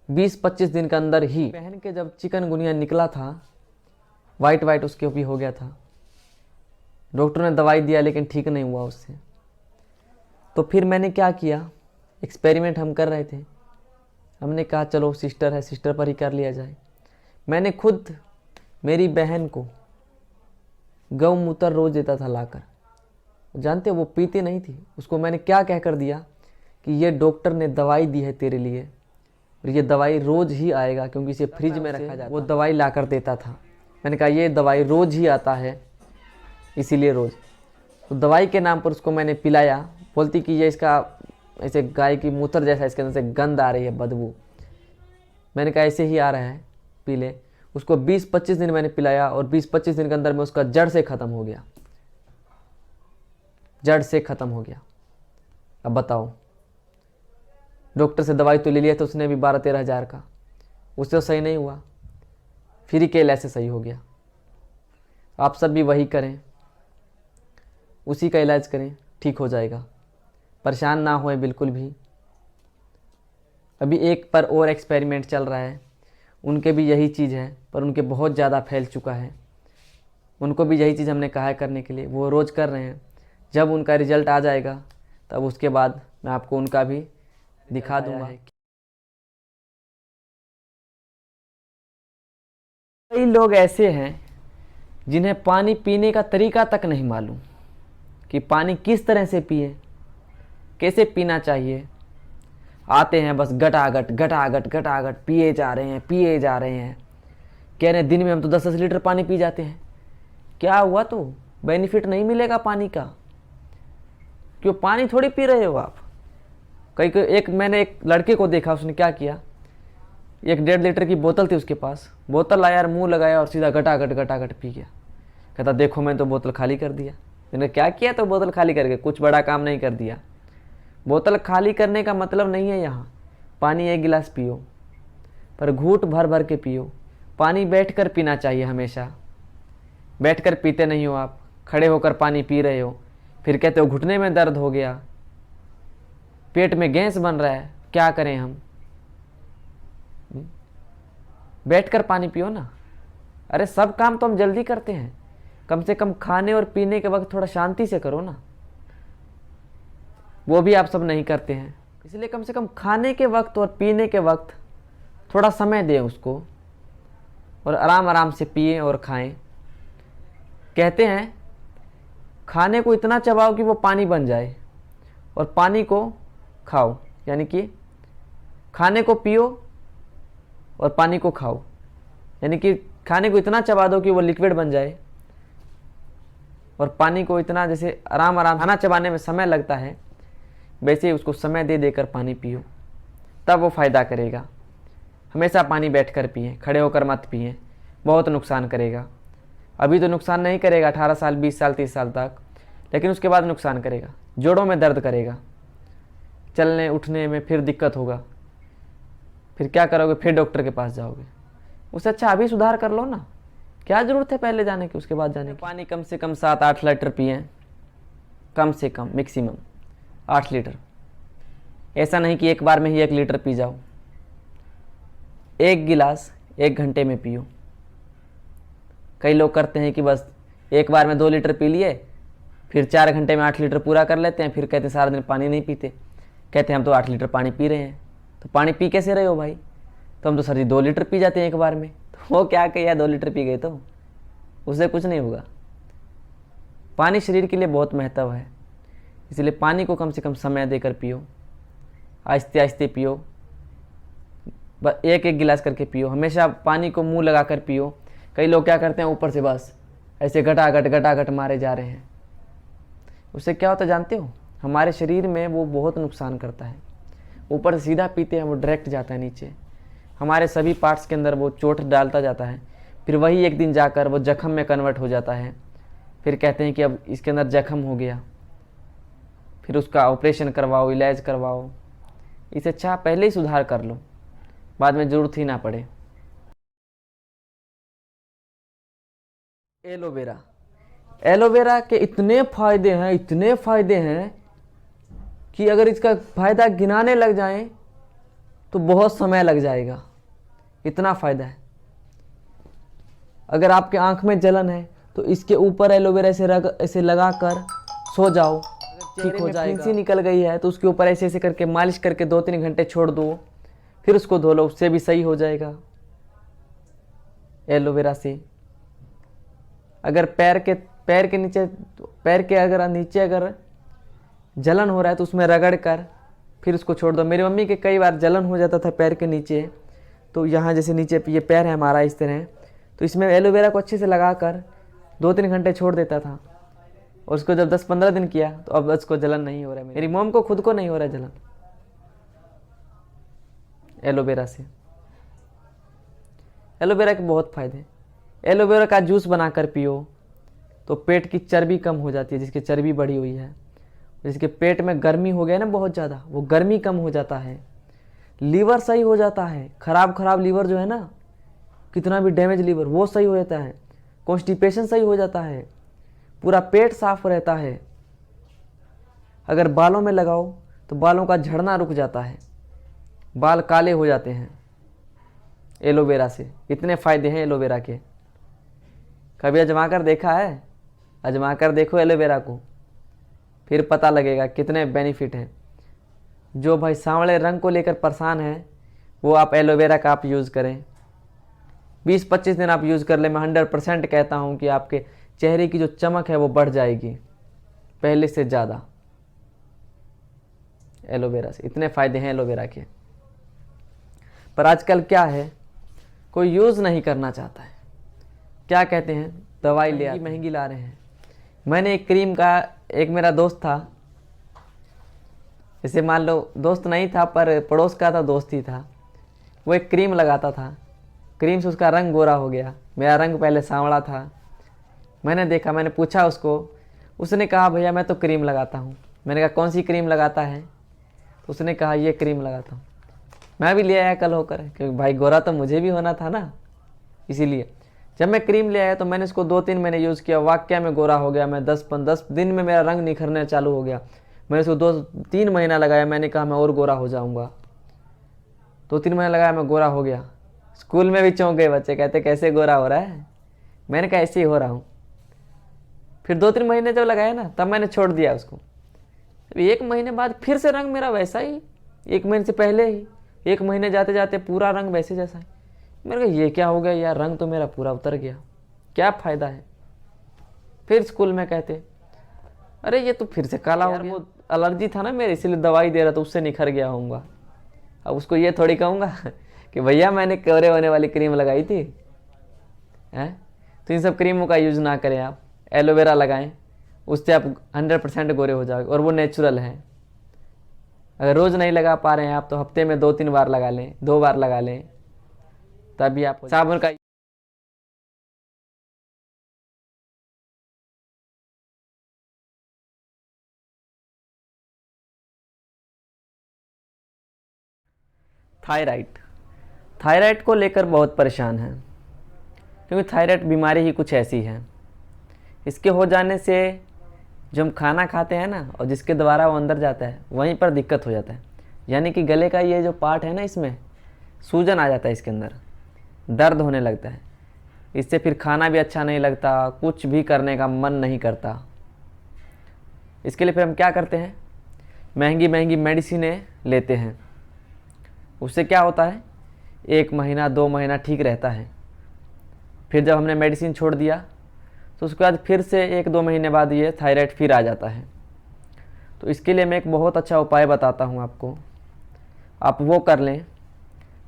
20-25 दिन के अंदर ही। बहन के जब चिकनगुनिया निकला था, वाइट वाइट उसके भी हो गया था, डॉक्टर ने दवाई दिया लेकिन ठीक नहीं हुआ उससे। तो फिर मैंने क्या किया, एक्सपेरिमेंट हम कर रहे थे, हमने कहा चलो सिस्टर है, सिस्टर पर ही कर लिया जाए। मैंने खुद मेरी बहन को गौमूत्र रोज़ देता था लाकर, जानते वो पीती नहीं थी। उसको मैंने क्या कह कर दिया कि ये डॉक्टर ने दवाई दी है तेरे लिए, और ये दवाई रोज़ ही आएगा, क्योंकि इसे फ्रिज में रखा जाता है। वो दवाई ला कर देता था। मैंने कहा ये दवाई रोज़ ही आता है, इसीलिए रोज़। तो दवाई के नाम पर उसको मैंने पिलाया, बोलती कि ये इसका ऐसे गाय की मूत्र जैसा इसके अंदर से गंध आ रही है, बदबू। मैंने कहा ऐसे ही आ रहा है, पी ले। उसको 20-25 दिन मैंने पिलाया, और 20-25 दिन के अंदर में उसका जड़ से ख़त्म हो गया, जड़ से ख़त्म हो गया। अब बताओ, डॉक्टर से दवाई तो ले लिया था उसने भी 12-13 हज़ार का, उससे तो सही नहीं हुआ, फ्री के इलाज से सही हो गया। आप सब भी वही करें, उसी का इलाज करें, ठीक हो जाएगा। परेशान ना होए बिल्कुल भी। अभी एक पर और एक्सपेरिमेंट चल रहा है, उनके भी यही चीज़ है, पर उनके बहुत ज़्यादा फैल चुका है। उनको भी यही चीज़ हमने कहा है करने के लिए, वो रोज़ कर रहे हैं। जब उनका रिजल्ट आ जाएगा तब उसके बाद मैं आपको उनका भी दिखा दूंगा। कई लोग ऐसे हैं जिन्हें पानी पीने का तरीका तक नहीं मालूम कि पानी किस तरह से पिए, कैसे पीना चाहिए। आते हैं बस गटागट गटागट गटागट पिए जा रहे हैं, पिए जा रहे हैं। कह रहे हैं दिन में हम तो 10-10 लीटर पानी पी जाते हैं। क्या हुआ, तो बेनिफिट नहीं मिलेगा पानी का, क्यों पानी थोड़ी पी रहे हो आप। मैंने एक लड़के को देखा, उसने क्या किया, 1-1.5 लीटर की बोतल थी उसके पास, बोतल लाया और मुंह लगाया और सीधा गटागट गटागट पी गया। कहता देखो मैं तो बोतल खाली कर दिया। मैंने क्या किया, तो बोतल खाली करके कुछ बड़ा काम नहीं कर दिया। बोतल खाली करने का मतलब नहीं है यहाँ पानी 1 गिलास पियो, पर घूंट भर भर के पियो। पानी बैठकर पीना चाहिए हमेशा। बैठकर पीते नहीं हो आप, खड़े होकर पानी पी रहे हो, फिर कहते हो घुटने में दर्द हो गया। पेट में गैस बन रहा है, क्या करें हम? बैठकर पानी पियो ना। अरे सब काम तो हम जल्दी करते हैं, कम से कम खाने और पीने के वक्त थोड़ा शांति से करो ना। वो भी आप सब नहीं करते हैं, इसलिए कम से कम खाने के वक्त और पीने के वक्त थोड़ा समय दें उसको, और आराम आराम से पिए और खाएं। कहते हैं खाने को इतना चबाओ कि वो पानी बन जाए, और पानी को खाओ, यानी कि खाने को पियो और पानी को खाओ, यानी कि खाने को इतना चबा दो कि वो लिक्विड बन जाए, और पानी को इतना, जैसे आराम आराम खाना चबाने में समय लगता है वैसे ही उसको समय दे देकर पानी पियो, तब वो फ़ायदा करेगा। हमेशा पानी बैठकर पिएं, खड़े होकर मत पिएं, बहुत नुकसान करेगा। अभी तो नुकसान नहीं करेगा 18 साल 20 साल 30 साल तक, लेकिन उसके बाद नुकसान करेगा। जोड़ों में दर्द करेगा, चलने उठने में फिर दिक्कत होगा, फिर क्या करोगे? फिर डॉक्टर के पास जाओगे। उससे अच्छा अभी सुधार कर लो ना, क्या ज़रूरत है पहले जाने की उसके बाद जाने की? पानी कम से कम 7-8 लीटर पिएं, कम से कम, मैक्सिमम 8 लीटर। ऐसा नहीं कि एक बार में ही 1 लीटर पी जाओ। 1 गिलास 1 घंटे में पियो। कई लोग करते हैं कि बस एक बार में 2 लीटर पी लिए, फिर 4 घंटे में 8 लीटर पूरा कर लेते हैं, फिर कहते हैं सारा दिन पानी नहीं पीते। कहते हैं हम तो 8 लीटर पानी पी रहे हैं। तो पानी पी कैसे रहे हो भाई? तो हम तो सर जी 2 लीटर पी जाते हैं एक बार में। तो वो क्या किया, 2 लीटर पी गए तो उससे कुछ नहीं होगा। पानी शरीर के लिए बहुत महत्व है, इसलिए पानी को कम से कम समय देकर पियो, आहिस्ते आहिस्ते पियो, बस 1-1 गिलास करके पियो। हमेशा पानी को मुंह लगाकर पियो। कई लोग क्या करते हैं, ऊपर से बस ऐसे घटाघट मारे जा रहे हैं। उससे क्या होता है जानते हो? हमारे शरीर में वो बहुत नुकसान करता है। ऊपर से सीधा पीते हैं, वो डायरेक्ट जाता है नीचे, हमारे सभी पार्ट्स के अंदर वो चोट डालता जाता है। फिर वही एक दिन जाकर वो जख्म में कन्वर्ट हो जाता है। फिर कहते हैं कि अब इसके अंदर जख्म हो गया, फिर उसका ऑपरेशन करवाओ, इलाज करवाओ। इससे अच्छा पहले ही सुधार कर लो, बाद में ज़रूरत ही ना पड़े। एलोवेरा, एलोवेरा के इतने फ़ायदे हैं, इतने फ़ायदे हैं कि अगर इसका फ़ायदा गिनाने लग जाएं तो बहुत समय लग जाएगा। इतना फ़ायदा है। अगर आपके आँख में जलन है तो इसके ऊपर एलोवेरा ऐसे लगा कर सो जाओ, ठीक हो जाएगा। फुंसी निकल गई है तो उसके ऊपर ऐसे ऐसे करके मालिश करके 2-3 घंटे छोड़ दो, फिर उसको धो लो, उससे भी सही हो जाएगा एलोवेरा से। अगर पैर के नीचे अगर जलन हो रहा है तो उसमें रगड़ कर फिर उसको छोड़ दो। मेरी मम्मी के कई बार जलन हो जाता था पैर के नीचे, तो यहाँ जैसे नीचे ये पैर है हमारा इस तरह, तो इसमें एलोवेरा को अच्छे से लगा कर 2-3 घंटे छोड़ देता था, और उसको जब 10-15 दिन किया तो अब उसको जलन नहीं हो रहा है। मेरी मॉम को खुद को नहीं हो रहा है जलन एलोवेरा से। एलोवेरा के बहुत फ़ायदे। एलोवेरा का जूस बनाकर पियो तो पेट की चर्बी कम हो जाती है, जिसकी चर्बी बढ़ी हुई है, जिसके पेट में गर्मी हो गया ना बहुत ज़्यादा, वो गर्मी कम हो जाता है। लीवर सही हो जाता है, खराब लीवर जो है ना, कितना भी डैमेज लीवर, वो सही हो जाता है। कॉन्स्टिपेशन सही हो जाता है, पूरा पेट साफ रहता है। अगर बालों में लगाओ तो बालों का झड़ना रुक जाता है, बाल काले हो जाते हैं एलोवेरा से। इतने फ़ायदे हैं एलोवेरा के। कभी आजमा कर देखा है? आजमा कर देखो एलोवेरा को, फिर पता लगेगा कितने बेनिफिट हैं। जो भाई सांवले रंग को लेकर परेशान है, वो आप एलोवेरा का आप यूज़ करें। 20-25 दिन आप यूज़ कर लें, मैं 100% कहता हूँ कि आपके चेहरे की जो चमक है वो बढ़ जाएगी पहले से ज़्यादा एलोवेरा से। इतने फ़ायदे हैं एलोवेरा के। पर आजकल क्या है, कोई यूज़ नहीं करना चाहता है। क्या कहते हैं, दवाई ले महंगी ला रहे हैं। मैंने एक क्रीम का, एक मेरा दोस्त था, जैसे मान लो दोस्त नहीं था पर पड़ोस का था, दोस्त ही था। वो एक क्रीम लगाता था, क्रीम से उसका रंग गोरा हो गया। मेरा रंग पहले सांवला था। मैंने देखा, मैंने पूछा उसको, उसने कहा भैया मैं तो क्रीम लगाता हूँ। मैंने कहा कौन सी क्रीम लगाता है? तो उसने कहा ये क्रीम लगाता हूँ। मैं भी ले आया कल होकर, क्योंकि भाई गोरा तो मुझे भी होना था ना, इसीलिए जब मैं क्रीम ले आया तो मैंने इसको 2-3 महीने यूज़ किया, वाकई में गोरा हो गया मैं। 10 दिन में मेरा रंग निखरने चालू हो गया। मैंने उसको 2-3 महीना लगाया, मैंने कहा मैं और गोरा हो जाऊंगा। 2-3 महीना लगाया, मैं गोरा हो गया। स्कूल में भी चौंक गए बच्चे, कहते कैसे गोरा हो रहा है। मैंने कहा ऐसे ही हो रहा हूँ। फिर 2-3 महीने जब लगाया ना, तब मैंने छोड़ दिया उसको। 1 महीने बाद फिर से रंग मेरा वैसा ही, 1 महीने से पहले ही 1 महीने जाते जाते पूरा रंग वैसे जैसा ही। मैंने कहा ये क्या हो गया यार, रंग तो मेरा पूरा उतर गया, क्या फ़ायदा है। फिर स्कूल में कहते अरे ये तो फिर से काला हो गया। वो एलर्जी था ना मेरे, इसलिए दवाई दे रहा था, उससे निखर गया होऊंगा। अब उसको ये थोड़ी कहूँगा कि भैया मैंने कोरे होने वाली क्रीम लगाई थी हैं। तो इन सब क्रीमों का यूज़ ना करें आप, एलोवेरा लगाएं, उससे आप 100% गोरे हो जाओगे, और वो नेचुरल है। अगर रोज़ नहीं लगा पा रहे हैं आप, तो हफ्ते में 2-3 बार लगा लें, 2 बार लगा लें, तभी आप साबुन का। थायराइड, थायराइड को लेकर बहुत परेशान हैं, क्योंकि थायराइड बीमारी ही कुछ ऐसी है। इसके हो जाने से जो हम खाना खाते हैं ना, और जिसके द्वारा वो अंदर जाता है, वहीं पर दिक्कत हो जाता है। यानी कि गले का ये जो पार्ट है ना, इसमें सूजन आ जाता है, इसके अंदर दर्द होने लगता है। इससे फिर खाना भी अच्छा नहीं लगता, कुछ भी करने का मन नहीं करता। इसके लिए फिर हम क्या करते हैं, महंगी महंगी मेडिसिनें लेते हैं। उससे क्या होता है, 1 महीना 2 महीना ठीक रहता है। फिर जब हमने मेडिसिन छोड़ दिया, तो उसके बाद फिर से 1-2 महीने बाद ये थायराइड फिर आ जाता है। तो इसके लिए मैं एक बहुत अच्छा उपाय बताता हूँ आपको, आप वो कर लें,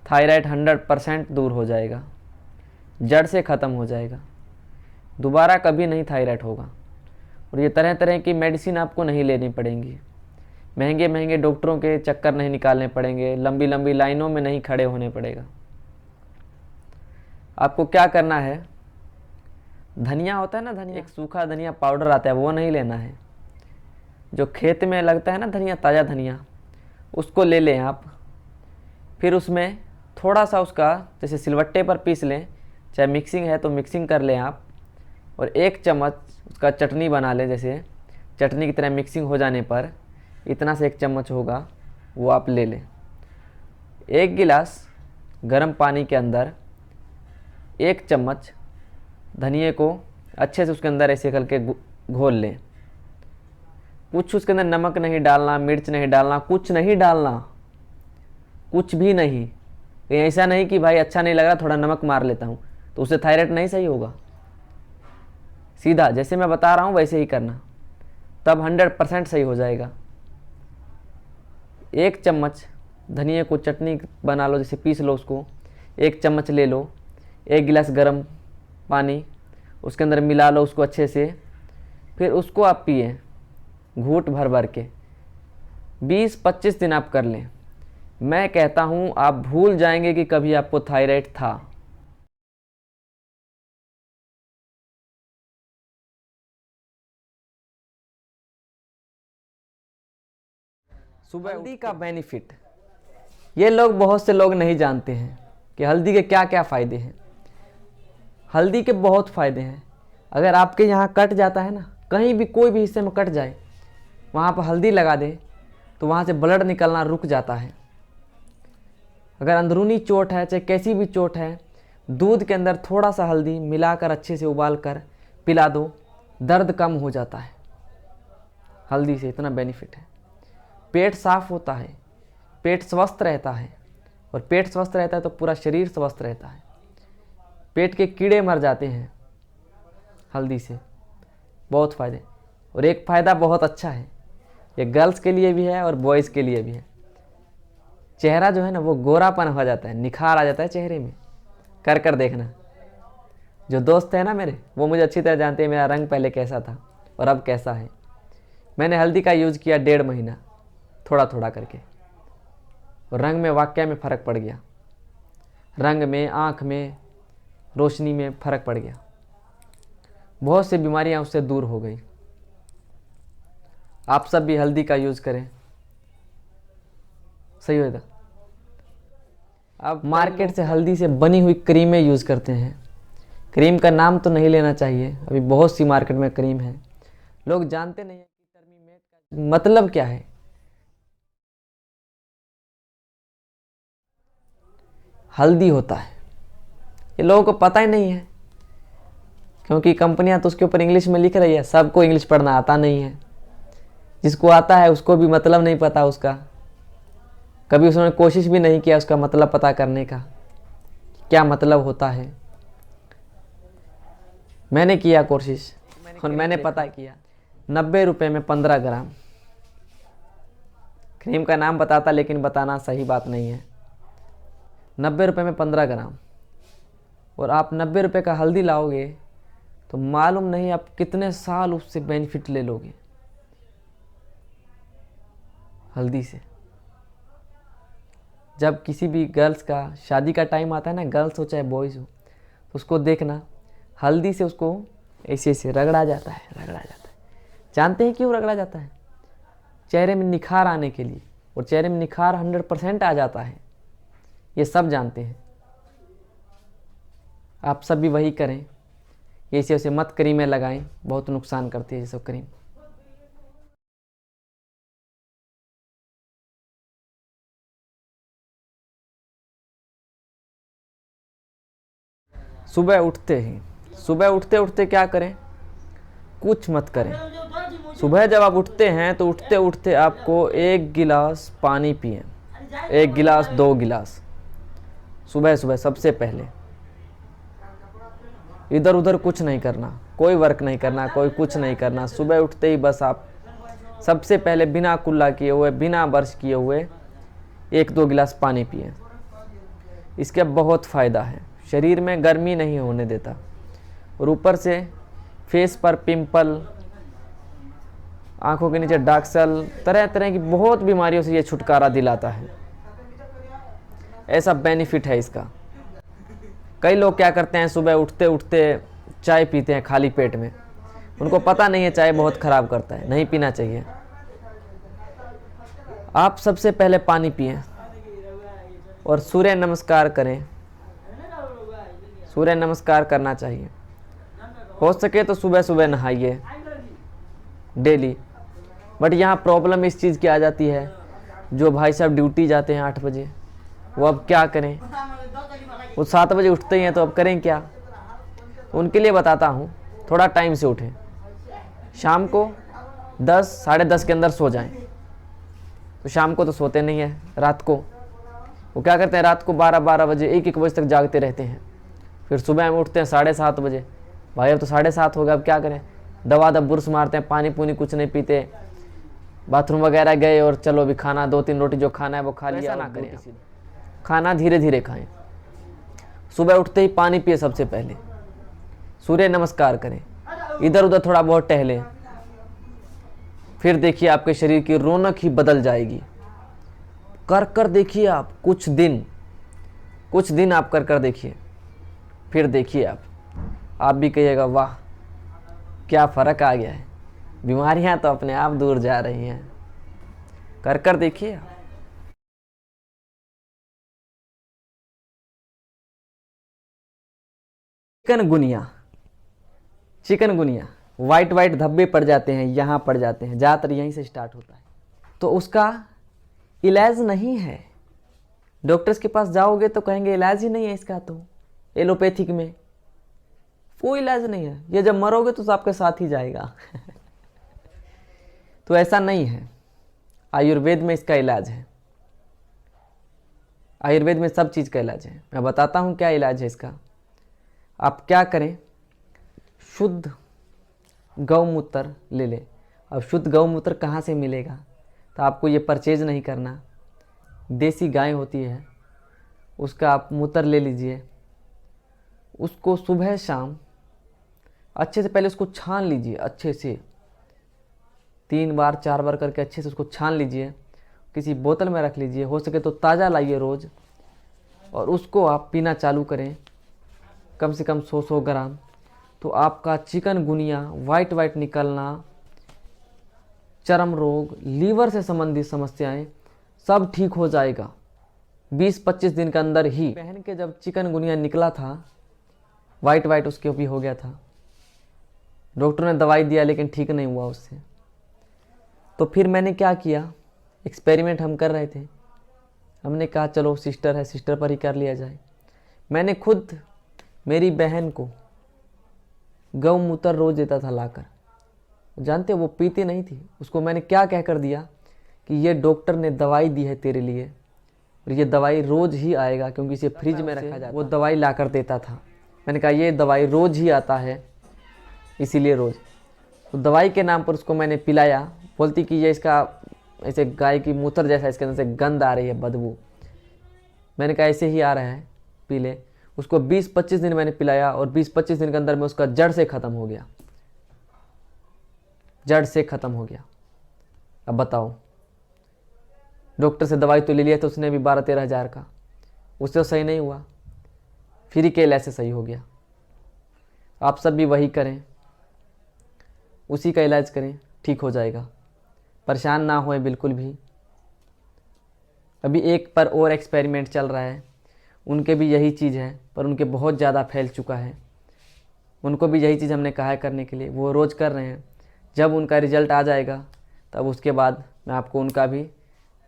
थायराइड 100% दूर हो जाएगा, जड़ से ख़त्म हो जाएगा, दोबारा कभी नहीं थायराइड होगा। और ये तरह तरह की मेडिसिन आपको नहीं लेनी पड़ेंगी, महंगे महंगे डॉक्टरों के चक्कर नहीं निकालने पड़ेंगे, लंबी लंबी लाइनों में नहीं खड़े होने पड़ेगा। आपको क्या करना है, धनिया होता है ना, धनिया, एक सूखा धनिया पाउडर आता है, वो नहीं लेना है। जो खेत में लगता है ना धनिया, ताज़ा धनिया, उसको ले लें आप। फिर उसमें थोड़ा सा उसका जैसे सिलवट्टे पर पीस लें, चाहे मिक्सिंग है तो मिक्सिंग कर लें आप, और 1 चम्मच उसका चटनी बना लें। जैसे चटनी की तरह मिक्सिंग हो जाने पर इतना से 1 चम्मच होगा, वो आप ले लें। 1 गिलास गर्म पानी के अंदर 1 चम्मच धनिए को अच्छे से उसके अंदर ऐसे करके घोल लें। कुछ उसके अंदर नमक नहीं डालना, मिर्च नहीं डालना, कुछ नहीं डालना, कुछ भी नहीं। ऐसा नहीं कि भाई अच्छा नहीं लग रहा थोड़ा नमक मार लेता हूँ, तो उससे थायराइड नहीं सही होगा। सीधा जैसे मैं बता रहा हूँ वैसे ही करना, तब 100% सही हो जाएगा। 1 चम्मच धनिए को चटनी बना लो, जैसे पीस लो उसको, 1 चम्मच ले लो, 1 गिलास गर्म पानी उसके अंदर मिला लो उसको अच्छे से। फिर उसको आप पिए घूंट भर भर के, 20-25 दिन आप कर लें। मैं कहता हूँ आप भूल जाएंगे कि कभी आपको थायराइड था। सुबह हल्दी का बेनिफिट, ये लोग, बहुत से लोग नहीं जानते हैं कि हल्दी के क्या क्या फ़ायदे हैं। हल्दी के बहुत फ़ायदे हैं। अगर आपके यहाँ कट जाता है ना, कहीं भी कोई भी हिस्से में कट जाए, वहाँ पर हल्दी लगा दें तो वहाँ से ब्लड निकलना रुक जाता है। अगर अंदरूनी चोट है, चाहे कैसी भी चोट है, दूध के अंदर थोड़ा सा हल्दी मिलाकर अच्छे से उबाल कर पिला दो, दर्द कम हो जाता है। हल्दी से इतना बेनिफिट है। पेट साफ होता है, पेट स्वस्थ रहता है, और पेट स्वस्थ रहता है तो पूरा शरीर स्वस्थ रहता है। पेट के कीड़े मर जाते हैं हल्दी से, बहुत फ़ायदे। और एक फ़ायदा बहुत अच्छा है, ये गर्ल्स के लिए भी है और बॉयज़ के लिए भी है। चेहरा जो है ना, वो गोरापन हो जाता है, निखार आ जाता है चेहरे में। कर कर देखना। जो दोस्त है ना मेरे, वो मुझे अच्छी तरह जानते हैं मेरा रंग पहले कैसा था और अब कैसा है। मैंने हल्दी का यूज़ किया 1.5 महीना, थोड़ा थोड़ा करके, और रंग में वाकई में फ़र्क पड़ गया। रंग में, आँख में, रोशनी में फ़र्क पड़ गया। बहुत सी बीमारियां उससे दूर हो गई। आप सब भी हल्दी का यूज़ करें, सही होगा। अब मार्केट से हल्दी से बनी हुई क्रीमें यूज़ करते हैं। क्रीम का नाम तो नहीं लेना चाहिए, अभी बहुत सी मार्केट में क्रीम है, लोग जानते नहीं हैं कि मतलब क्या है? हल्दी होता है। ये लोगों को पता ही नहीं है, क्योंकि कंपनियां तो उसके ऊपर इंग्लिश में लिख रही है। सबको इंग्लिश पढ़ना आता नहीं है। जिसको आता है उसको भी मतलब नहीं पता उसका। कभी उसने कोशिश भी नहीं किया उसका मतलब पता करने का, क्या मतलब होता है। मैंने किया कोशिश और मैंने पता किया। 90 रुपये में 15 ग्राम क्रीम का नाम बताता, लेकिन बताना सही बात नहीं है। 90 रुपये में 15 ग्राम, और आप 90 रुपये का हल्दी लाओगे तो मालूम नहीं आप कितने साल उससे बेनिफिट ले लोगे हल्दी से। जब किसी भी गर्ल्स का शादी का टाइम आता है ना, गर्ल्स हो चाहे बॉयज़ हो, तो उसको देखना, हल्दी से उसको ऐसे ऐसे रगड़ा जाता है, रगड़ा जाता है। जानते हैं क्यों रगड़ा जाता है? चेहरे में निखार आने के लिए। और चेहरे में निखार 100% आ जाता है, ये सब जानते हैं। आप सब भी वही करें, ऐसे ऐसे मत क्रीमें लगाएं, बहुत नुकसान करती है ये सब क्रीम। सुबह उठते ही, सुबह उठते उठते क्या करें? कुछ मत करें। सुबह जब आप उठते हैं तो उठते उठते आपको 1 गिलास पानी पिएं, 1 गिलास 2 गिलास सुबह सुबह सबसे पहले। इधर उधर कुछ नहीं करना, कोई वर्क नहीं करना, कोई कुछ नहीं करना। सुबह उठते ही बस आप सबसे पहले बिना कुल्ला किए हुए, बिना ब्रश किए हुए 1-2 गिलास पानी पिए। इसके बहुत फ़ायदा है, शरीर में गर्मी नहीं होने देता, और ऊपर से फेस पर पिंपल, आंखों के नीचे डार्क सर्कल, तरह तरह की बहुत बीमारियों से ये छुटकारा दिलाता है। ऐसा बेनिफिट है इसका। कई लोग क्या करते हैं, सुबह उठते उठते चाय पीते हैं खाली पेट में। उनको पता नहीं है चाय बहुत ख़राब करता है, नहीं पीना चाहिए। आप सबसे पहले पानी पिएं और सूर्य नमस्कार करें। सूर्य नमस्कार करना चाहिए। हो सके तो सुबह सुबह नहाइए डेली। बट यहाँ प्रॉब्लम इस चीज़ की आ जाती है, जो भाई साहब ड्यूटी जाते हैं 8 बजे, वो अब क्या करें? वो 7 बजे उठते ही हैं, तो अब करें क्या? उनके लिए बताता हूँ, थोड़ा टाइम से उठें। शाम को 10 साढ़े 10 के अंदर सो जाएं। तो शाम को तो सोते नहीं हैं, रात को वो क्या करते हैं, रात को 12-12 बजे 1-1 बजे तक जागते रहते हैं। फिर सुबह में उठते हैं 7:30 बजे। भाई अब तो 7:30 हो गया, अब क्या करें? दवा बुर्स मारते हैं, पानी पूनी कुछ नहीं पीते, बाथरूम वगैरह गए और चलो अभी खाना 2-3 रोटी जो खाना है वो खा लिया। ना करें, खाना धीरे धीरे खाएं। सुबह उठते ही पानी पिए सबसे पहले, सूर्य नमस्कार करें, इधर उधर थोड़ा बहुत टहलें। फिर देखिए आपके शरीर की रौनक ही बदल जाएगी। कर कर देखिए आप, कुछ दिन आप कर कर देखिए, फिर देखिए आप भी कहिएगा वाह क्या फ़र्क आ गया है। बीमारियां तो अपने आप दूर जा रही हैं। कर कर देखिए आप। चिकनगुनिया वाइट वाइट धब्बे पड़ जाते हैं, यहाँ पड़ जाते हैं, ज़्यादातर यहीं से स्टार्ट होता है। तो उसका इलाज नहीं है। डॉक्टर्स के पास जाओगे तो कहेंगे इलाज ही नहीं है इसका, तो एलोपैथिक में कोई इलाज नहीं है, ये जब मरोगे तो आपके साथ ही जाएगा। तो ऐसा नहीं है, आयुर्वेद में इसका इलाज है। आयुर्वेद में सब चीज़ का इलाज है। मैं बताता हूँ क्या इलाज है इसका। आप क्या करें, शुद्ध गौमूत्र ले लें। अब शुद्ध गौमूत्र कहाँ से मिलेगा? तो आपको ये परचेज नहीं करना। देसी गाय होती है, उसका आप मूत्र ले लीजिए। उसको सुबह शाम अच्छे से पहले उसको छान लीजिए, अच्छे से 3 बार 4 बार करके अच्छे से उसको छान लीजिए। किसी बोतल में रख लीजिए, हो सके तो ताज़ा लाइए रोज़, और उसको आप पीना चालू करें, कम से कम 100 ग्राम। तो आपका चिकनगुनिया, वाइट वाइट निकलना, चर्म रोग, लीवर से संबंधित समस्याएं सब ठीक हो जाएगा 20-25 दिन के अंदर ही। बहन के जब चिकनगुनिया निकला था, वाइट वाइट उसके भी हो गया था, डॉक्टर ने दवाई दिया लेकिन ठीक नहीं हुआ उससे। तो फिर मैंने क्या किया, एक्सपेरिमेंट हम कर रहे थे, हमने कहा चलो सिस्टर है, सिस्टर पर ही कर लिया जाए। मैंने खुद मेरी बहन को गौमूत्र रोज़ देता था लाकर। जानते हो वो पीती नहीं थी, उसको मैंने क्या कह कर दिया कि ये डॉक्टर ने दवाई दी है तेरे लिए और ये दवाई रोज़ ही आएगा, क्योंकि इसे फ्रिज में रखा जाता है। वो दवाई ला कर देता था। मैंने कहा ये दवाई रोज़ ही आता है, इसीलिए रोज़। तो दवाई के नाम पर उसको मैंने पिलाया। बोलती कि ये इसका ऐसे गाय की मूत्र जैसा इसके अंदर से गंध आ रही है, बदबू। मैंने कहा ऐसे ही आ रहा है, पी ले। उसको 20-25 दिन मैंने पिलाया और 20-25 दिन के अंदर में उसका जड़ से ख़त्म हो गया, जड़ से ख़त्म हो गया। अब बताओ, डॉक्टर से दवाई तो ले लिया था उसने भी 12-13 हज़ार का, उससे तो सही नहीं हुआ, फ्री के इलाज से सही हो गया। आप सब भी वही करें, उसी का इलाज करें, ठीक हो जाएगा। परेशान ना होए बिल्कुल भी। अभी एक पर और एक्सपेरिमेंट चल रहा है, उनके भी यही चीज़ है, पर उनके बहुत ज़्यादा फैल चुका है। उनको भी यही चीज़ हमने कहा है करने के लिए, वो रोज़ कर रहे हैं। जब उनका रिजल्ट आ जाएगा तब उसके बाद मैं आपको उनका भी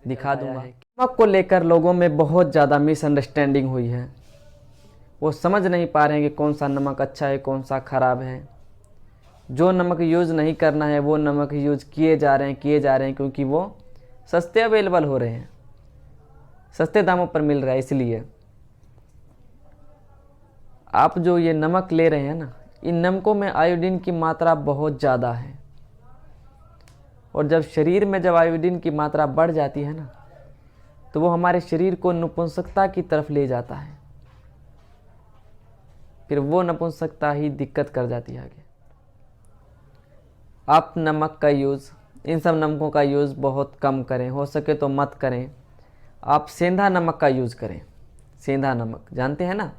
दिखा दूंगा। नमक को लेकर लोगों में बहुत ज़्यादा मिसअंडरस्टैंडिंग हुई है। वो समझ नहीं पा रहे हैं कि कौन सा नमक अच्छा है, कौन सा ख़राब है। जो नमक यूज़ नहीं करना है वो नमक यूज़ किए जा रहे हैं, क्योंकि वो सस्ते अवेलेबल हो रहे हैं, सस्ते दामों पर मिल रहा है। इसलिए आप जो ये नमक ले रहे हैं ना, इन नमकों में आयोडीन की मात्रा बहुत ज़्यादा है, और जब शरीर में जब आयोडीन की मात्रा बढ़ जाती है ना, तो वो हमारे शरीर को नपुंसकता की तरफ ले जाता है। फिर वो नपुंसकता ही दिक्कत कर जाती है आगे। आप नमक का यूज़, इन सब नमकों का यूज़ बहुत कम करें, हो सके तो मत करें। आप सेंधा नमक का यूज़ करें। सेंधा नमक जानते हैं ना,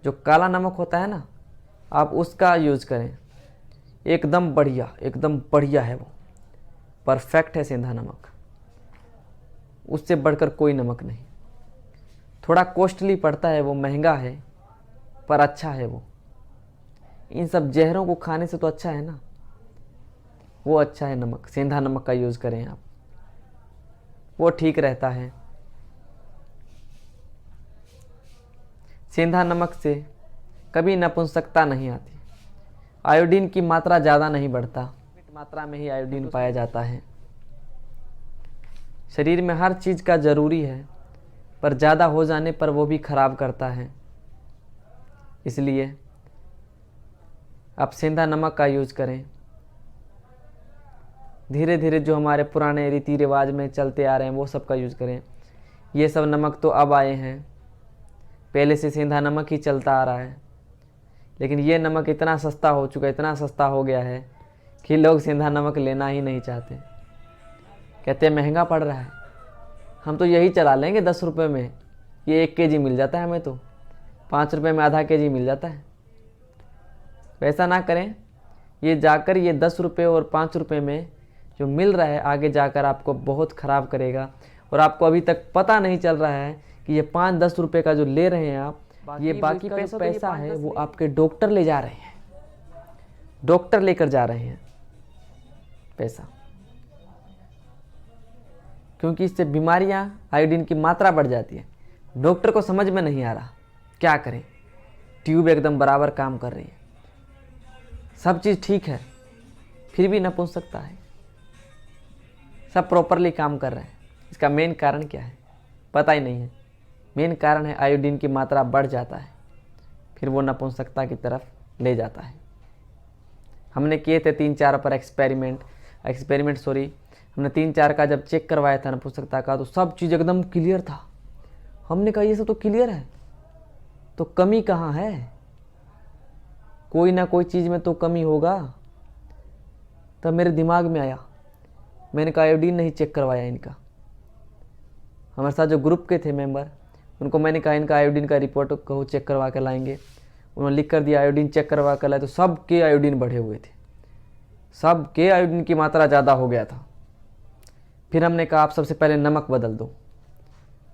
जो काला नमक होता है ना, आप उसका यूज़ करें। एकदम बढ़िया है वो, परफेक्ट है सेंधा नमक, उससे बढ़कर कोई नमक नहीं। थोड़ा कॉस्टली पड़ता है, वो महंगा है, पर अच्छा है वो। इन सब जहरों को खाने से तो अच्छा है ना, वो अच्छा है नमक। सेंधा नमक का यूज़ करें आप, वो ठीक रहता है। सेंधा नमक से कभी नपुंसकता नहीं आती, आयोडीन की मात्रा ज़्यादा नहीं बढ़ता, मात्रा में ही आयोडीन पाया जाता है। शरीर में हर चीज़ का ज़रूरी है, पर ज़्यादा हो जाने पर वो भी खराब करता है। इसलिए आप सेंधा नमक का यूज़ करें। धीरे धीरे जो हमारे पुराने रीति रिवाज में चलते आ रहे हैं वो सब का यूज़ करें। ये सब नमक तो अब आए हैं, पहले से सेंधा नमक ही चलता आ रहा है, लेकिन ये नमक इतना सस्ता हो चुका है, इतना सस्ता हो गया है कि लोग सेंधा नमक लेना ही नहीं चाहते। कहते हैं महंगा पड़ रहा है, हम तो यही चला लेंगे 10 रुपये में, ये 1 kg मिल जाता है हमें, तो 5 रुपये में आधा kg मिल जाता है। वैसा ना करें, ये जाकर ये 10 रुपये और 5 रुपये में जो मिल रहा है आगे जाकर आपको बहुत ख़राब करेगा। और आपको अभी तक पता नहीं चल रहा है कि ये 5-10 रुपये का जो ले रहे हैं आप, ये बाकी पैसा है वो आपके डॉक्टर ले जा रहे हैं, डॉक्टर लेकर जा रहे हैं पैसा, क्योंकि इससे बीमारियां, आयोडीन की मात्रा बढ़ जाती है। डॉक्टर को समझ में नहीं आ रहा क्या करें, ट्यूब एकदम बराबर काम कर रही है, सब चीज़ ठीक है, फिर भी नपुंसकता है। सब प्रॉपरली काम कर रहे हैं, इसका मेन कारण क्या है पता ही नहीं है। मेन कारण है आयोडीन की मात्रा बढ़ जाता है, फिर वो नपुंसकता की तरफ ले जाता है। हमने किए थे 3-4 पर एक्सपेरिमेंट हमने 3-4 का जब चेक करवाया था नपुंसकता का, तो सब चीज़ एकदम क्लियर था। हमने कहा ये सब तो क्लियर है, तो कमी कहाँ है, कोई ना कोई चीज़ में तो कमी होगा। तब मेरे दिमाग में आया, मैंने कहा आयोडीन नहीं चेक करवाया इनका। हमारे साथ जो ग्रुप के थे मेंबर, उनको मैंने कहा इनका आयोडीन का रिपोर्ट कहो चेक करवा कर लाएंगे। उन्होंने लिख कर दिया आयोडीन चेक करवा कर लाए, तो सबके आयोडीन बढ़े हुए थे, सबके आयोडीन की मात्रा ज़्यादा हो गया था। फिर हमने कहा आप सबसे पहले नमक बदल दो।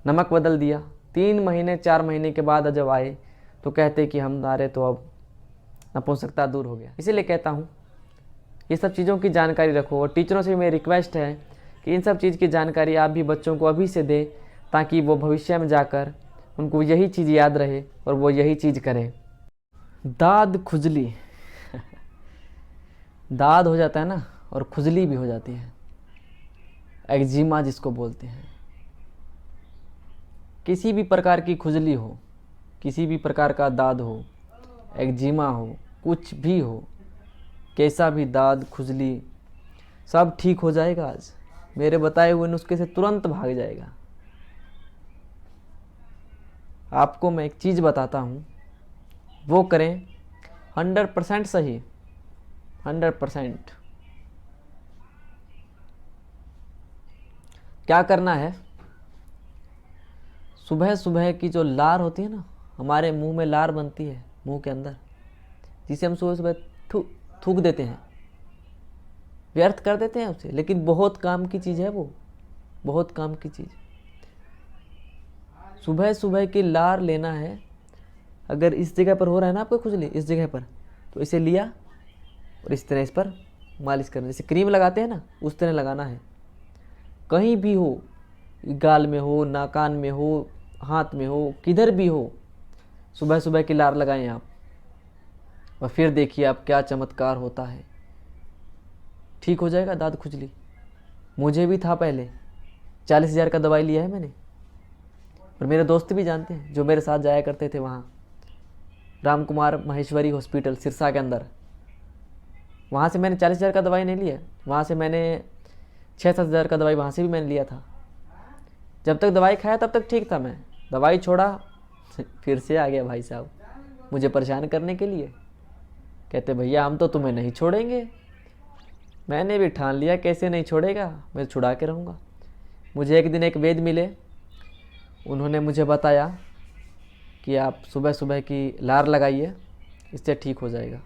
नमक बदल दिया। 3 महीने 4 महीने के बाद जब आए तो कहते कि हम आ रहे, तो अब नपुंसकता दूर हो गया। इसीलिए कहता हूँ ये सब चीज़ों की जानकारी रखो। और टीचरों से भी मेरी रिक्वेस्ट है कि इन सब चीज़ की जानकारी आप भी बच्चों को अभी से दें, ताकि वो भविष्य में जाकर उनको यही चीज़ याद रहे और वो यही चीज़ करें। दाद खुजली दाद हो जाता है ना, और खुजली भी हो जाती है, एक्जिमा जिसको बोलते हैं। किसी भी प्रकार की खुजली हो, किसी भी प्रकार का दाद हो, एक्जिमा हो, कुछ भी हो, कैसा भी दाद खुजली, सब ठीक हो जाएगा। आज मेरे बताए हुए नुस्खे से तुरंत भाग जाएगा। आपको मैं एक चीज़ बताता हूँ, वो करें, 100% सही, 100%। क्या करना है, सुबह सुबह की जो लार होती है ना, हमारे मुंह में लार बनती है मुंह के अंदर, जिसे हम सुबह सुबह थूक देते हैं, व्यर्थ कर देते हैं उसे, लेकिन बहुत काम की चीज़ है वो, बहुत काम की चीज़। सुबह सुबह की लार लेना है। अगर इस जगह पर हो रहा है ना आपको खुजली, इस जगह पर, तो इसे लिया और इस तरह इस पर मालिश करना, जैसे क्रीम लगाते हैं ना, उस तरह लगाना है। कहीं भी हो, गाल में हो, नाकान में हो, हाथ में हो, किधर भी हो, सुबह सुबह की लार लगाएं आप, और फिर देखिए आप क्या चमत्कार होता है। ठीक हो जाएगा दाद खुजली। मुझे भी था पहले, 40,000 का दवाई लिया है मैंने, और मेरे दोस्त भी जानते हैं जो मेरे साथ जाया करते थे वहाँ, राम कुमार महेश्वरी हॉस्पिटल सिरसा के अंदर। वहाँ से मैंने 40,000 का दवाई नहीं लिया, वहाँ से मैंने 6-7 हज़ार का दवाई वहाँ से भी मैंने लिया था। जब तक दवाई खाया तब तक ठीक था, मैं दवाई छोड़ा फिर से आ गया भाई साहब मुझे परेशान करने के लिए। कहते भैया हम तो तुम्हें नहीं छोड़ेंगे। मैंने भी ठान लिया, कैसे नहीं छोड़ेगा, मैं छुड़ा के रहूँगा। मुझे एक दिन एक वैद्य मिले, उन्होंने मुझे बताया कि आप सुबह सुबह की लार लगाइए, इससे ठीक हो जाएगा।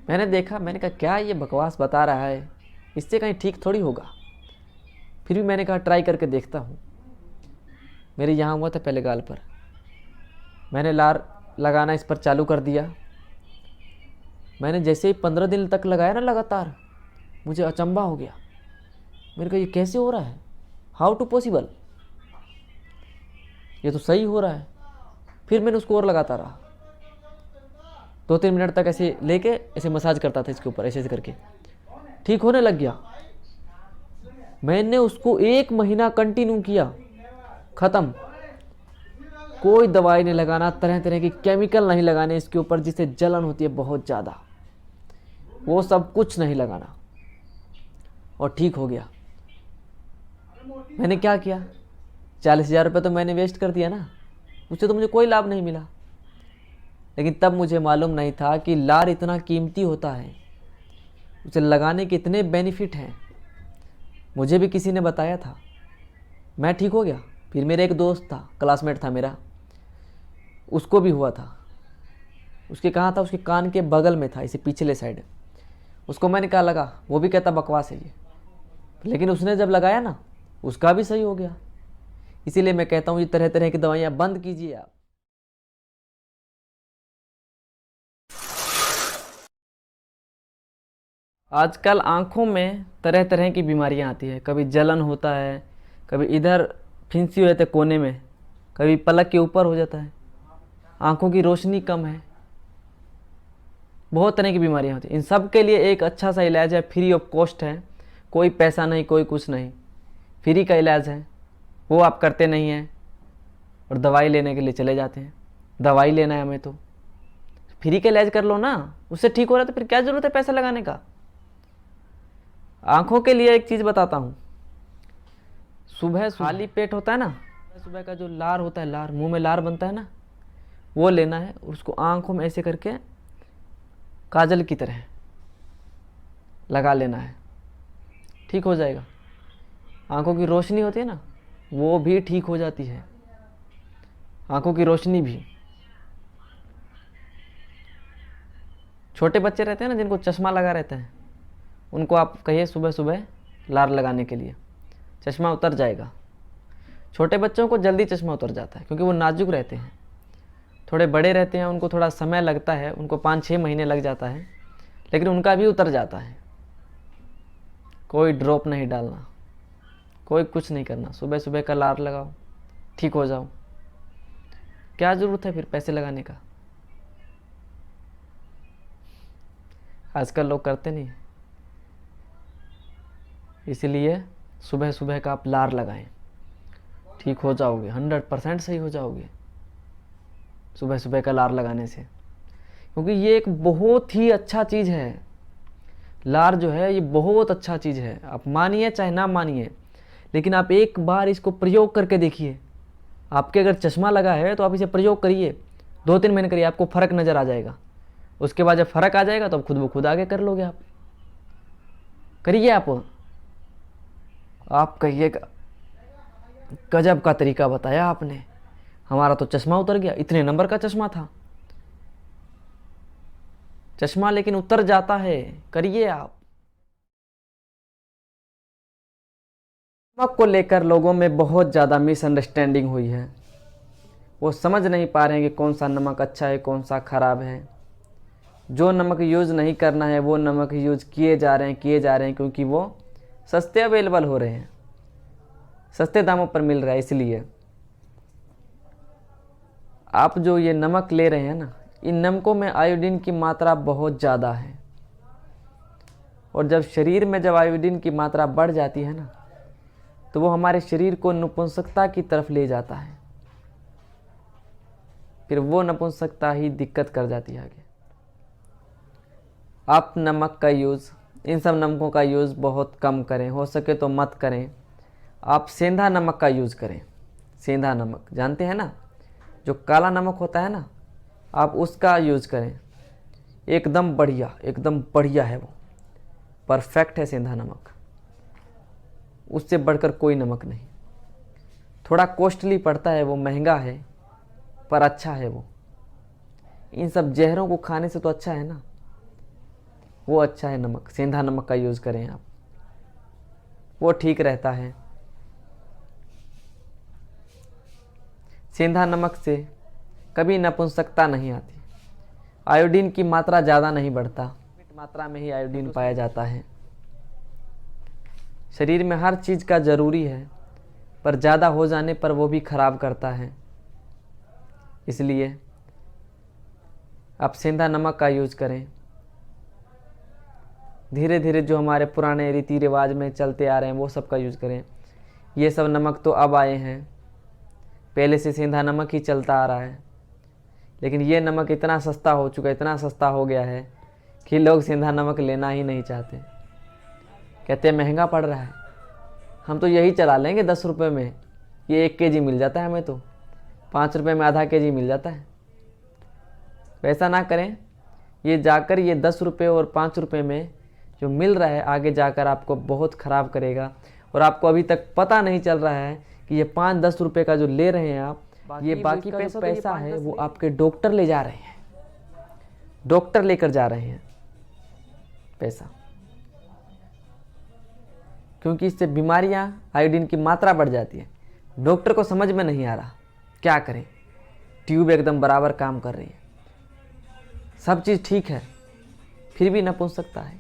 मैंने देखा, मैंने कहा क्या ये बकवास बता रहा है, इससे कहीं ठीक थोड़ी होगा। फिर भी मैंने कहा ट्राई करके देखता हूँ। मेरे यहाँ हुआ था पहले गाल पर, मैंने लार लगाना इस पर चालू कर दिया। मैंने जैसे ही 15 दिन तक लगाया ना लगातार, मुझे अचंभा हो गया। मेरे को ये कैसे हो रहा है, हाउ टू पॉसिबल, ये तो सही हो रहा है। फिर मैंने उसको और लगाता रहा, 2-3 मिनट तक ऐसे लेके ऐसे मसाज करता था इसके ऊपर, ऐसे ऐसे करके ठीक होने लग गया। मैंने उसको 1 महीना कंटिन्यू किया, ख़त्म। कोई दवाई नहीं लगाना, तरह तरह की केमिकल नहीं लगाने इसके ऊपर जिससे जलन होती है बहुत ज़्यादा, वो सब कुछ नहीं लगाना, और ठीक हो गया। मैंने क्या किया, 40,000 रुपये तो मैंने वेस्ट कर दिया ना, उससे तो मुझे कोई लाभ नहीं मिला। लेकिन तब मुझे मालूम नहीं था कि लार इतना कीमती होता है, उसे लगाने के इतने बेनिफिट हैं। मुझे भी किसी ने बताया था, मैं ठीक हो गया। फिर मेरा एक दोस्त था, क्लासमेट था मेरा, उसको भी हुआ था। उसके कहाँ था, उसके कान के बगल में था, इसे पिछले साइड। उसको मैंने कहा लगा, वो भी कहता बकवास है ये, लेकिन उसने जब लगाया ना, उसका भी सही हो गया। इसीलिए मैं कहता हूँ ये तरह तरह की दवाइयाँ बंद कीजिए आप। आजकल आँखों में तरह तरह की बीमारियाँ आती है, कभी जलन होता है, कभी इधर फिंसी हो जाते है कोने में, कभी पलक के ऊपर हो जाता है, आँखों की रोशनी कम है, बहुत तरह की बीमारियाँ होती हैं। इन सब के लिए एक अच्छा सा इलाज है, फ्री ऑफ कॉस्ट है, कोई पैसा नहीं, कोई कुछ नहीं, फ्री का इलाज है। वो आप करते नहीं हैं और दवाई लेने के लिए चले जाते हैं। दवाई लेना है हमें तो फ्री का इलाज कर लो ना, उससे ठीक हो रहा है तो फिर क्या ज़रूरत है पैसा लगाने का। आँखों के लिए एक चीज़ बताता हूँ, सुबह खाली पेट होता है ना, सुबह का जो लार होता है, लार मुंह में लार बनता है ना, वो लेना है, उसको आँखों में ऐसे करके काजल की तरह लगा लेना है, ठीक हो जाएगा। आँखों की रोशनी होती है ना, वो भी ठीक हो जाती है, आँखों की रोशनी भी। छोटे बच्चे रहते हैं ना जिनको चश्मा लगा रहता है, उनको आप कहिए सुबह सुबह लार लगाने के लिए, चश्मा उतर जाएगा। छोटे बच्चों को जल्दी चश्मा उतर जाता है क्योंकि वो नाजुक रहते हैं। थोड़े बड़े रहते हैं उनको थोड़ा समय लगता है, उनको 5-6 महीने लग जाता है, लेकिन उनका भी उतर जाता है। कोई ड्रॉप नहीं डालना, कोई कुछ नहीं करना, सुबह सुबह का अलार्म लगाओ, ठीक हो जाओ। क्या ज़रूरत है फिर पैसे लगाने का? आजकल लोग करते नहीं, इसीलिए सुबह सुबह का आप अलार्म लगाएं, ठीक हो जाओगे, 100% सही हो जाओगे सुबह सुबह का अलार्म लगाने से। क्योंकि ये एक बहुत ही अच्छा चीज़ है, लार जो है ये बहुत अच्छा चीज़ है। आप मानिए चाहे ना मानिए, लेकिन आप एक बार इसको प्रयोग करके देखिए। आपके अगर चश्मा लगा है तो आप इसे प्रयोग करिए, 2-3 महीने करिए, आपको फ़र्क नज़र आ जाएगा। उसके बाद जब फ़र्क आ जाएगा तो आप खुद ब खुद आगे कर लोगे। आप करिए, आप कहिएगा गजब का तरीका बताया आपने, हमारा तो चश्मा उतर गया। इतने नंबर का चश्मा था, चश्मा लेकिन उतर जाता है। करिए आप। नमक को लेकर लोगों में बहुत ज़्यादा मिसअंडरस्टैंडिंग हुई है। वो समझ नहीं पा रहे हैं कि कौन सा नमक अच्छा है, कौन सा ख़राब है। जो नमक यूज़ नहीं करना है वो नमक यूज़ किए जा रहे हैं क्योंकि वो सस्ते अवेलेबल हो रहे हैं, सस्ते दामों पर मिल रहा है। इसलिए आप जो ये नमक ले रहे हैं ना, इन नमकों में आयोडीन की मात्रा बहुत ज़्यादा है। और जब शरीर में जब आयोडीन की मात्रा बढ़ जाती है ना, तो वो हमारे शरीर को नपुंसकता की तरफ ले जाता है। फिर वो नपुंसकता ही दिक्कत कर जाती है आगे। आप नमक का यूज़, इन सब नमकों का यूज़ बहुत कम करें, हो सके तो मत करें। आप सेंधा नमक का यूज़ करें। सेंधा नमक जानते हैं ना, जो काला नमक होता है ना, आप उसका यूज़ करें। एकदम बढ़िया है वो, परफेक्ट है सेंधा नमक। उससे बढ़कर कोई नमक नहीं। थोड़ा कॉस्टली पड़ता है, वो महंगा है, पर अच्छा है वो। इन सब जहरों को खाने से तो अच्छा है ना, वो अच्छा है नमक। सेंधा नमक का यूज़ करें आप, वो ठीक रहता है। सेंधा नमक से कभी नपुंसकता नहीं आती, आयोडीन की मात्रा ज़्यादा नहीं बढ़ता, मात्रा में ही आयोडीन पाया जाता है। शरीर में हर चीज़ का ज़रूरी है, पर ज़्यादा हो जाने पर वो भी खराब करता है। इसलिए आप सेंधा नमक का यूज़ करें। धीरे धीरे जो हमारे पुराने रीति रिवाज में चलते आ रहे हैं वो सब का यूज़ करें। ये सब नमक तो अब आए हैं, पहले से सेंधा नमक ही चलता आ रहा है। लेकिन ये नमक इतना सस्ता हो चुका है, इतना सस्ता हो गया है कि लोग सेंधा नमक लेना ही नहीं चाहते। कहते हैं महंगा पड़ रहा है, हम तो यही चला लेंगे 10 रुपये में। ये 1 केजी मिल जाता है हमें, तो 5 रुपये में आधा केजी मिल जाता है। वैसा ना करें। ये जाकर ये 10 रुपये और 5 रुपये में जो मिल रहा है, आगे जाकर आपको बहुत ख़राब करेगा। और आपको अभी तक पता नहीं चल रहा है कि ये 5-10 रुपये का जो ले रहे हैं आप, ये बाकी पैसा है वो आपके डॉक्टर ले जा रहे हैं, डॉक्टर लेकर जा रहे हैं पैसा। क्योंकि इससे बीमारियां, आयोडीन की मात्रा बढ़ जाती है। डॉक्टर को समझ में नहीं आ रहा क्या करें। ट्यूब एकदम बराबर काम कर रही है, सब चीज़ ठीक है, फिर भी नपुंसकता है।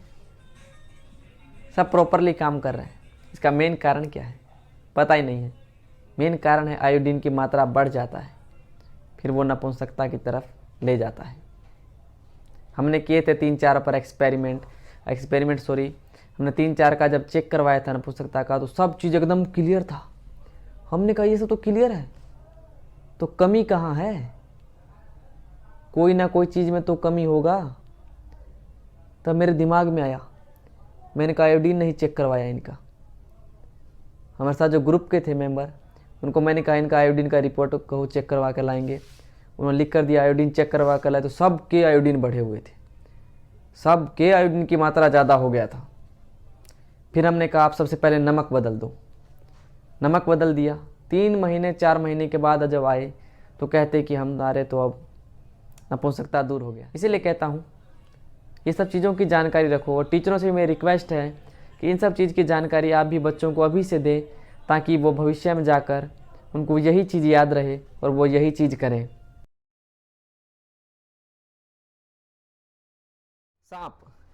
सब प्रॉपरली काम कर रहे हैं। इसका मेन कारण क्या है पता ही नहीं है। मेन कारण है आयोडीन की मात्रा बढ़ जाता है, फिर वो नपुंसकता की तरफ ले जाता है। हमने किए थे 3-4 पर एक्सपेरिमेंट, हमने 3-4 का जब चेक करवाया था नपुंसकता का, तो सब चीज़ एकदम क्लियर था। हमने कहा ये सब तो क्लियर है, तो कमी कहाँ है? कोई ना कोई चीज़ में तो कमी होगा। तब मेरे दिमाग में आया, मैंने कहा आयोडीन नहीं चेक करवाया इनका। हमारे साथ जो ग्रुप के थे मेंबर, उनको मैंने कहा इनका आयोडीन का रिपोर्ट कहो चेक करवा कर लाएंगे। उन्होंने लिख कर दिया आयोडीन चेक करवा कर लाए, तो सब के आयोडीन बढ़े हुए थे, सब के आयोडीन की मात्रा ज़्यादा हो गया था। फिर हमने कहा आप सबसे पहले नमक बदल दो। नमक बदल दिया। 3 महीने 4 महीने के बाद जब आए तो कहते कि हमारे तो अब नपुंसकता दूर हो गया। इसीलिए कहता हूँ ये सब चीज़ों की जानकारी रखो। और टीचरों से भी मेरी रिक्वेस्ट है कि इन सब चीज़ की जानकारी आप भी बच्चों को अभी से दें, ताकि वो भविष्य में जाकर उनको यही चीज़ याद रहे और वो यही चीज़ करें।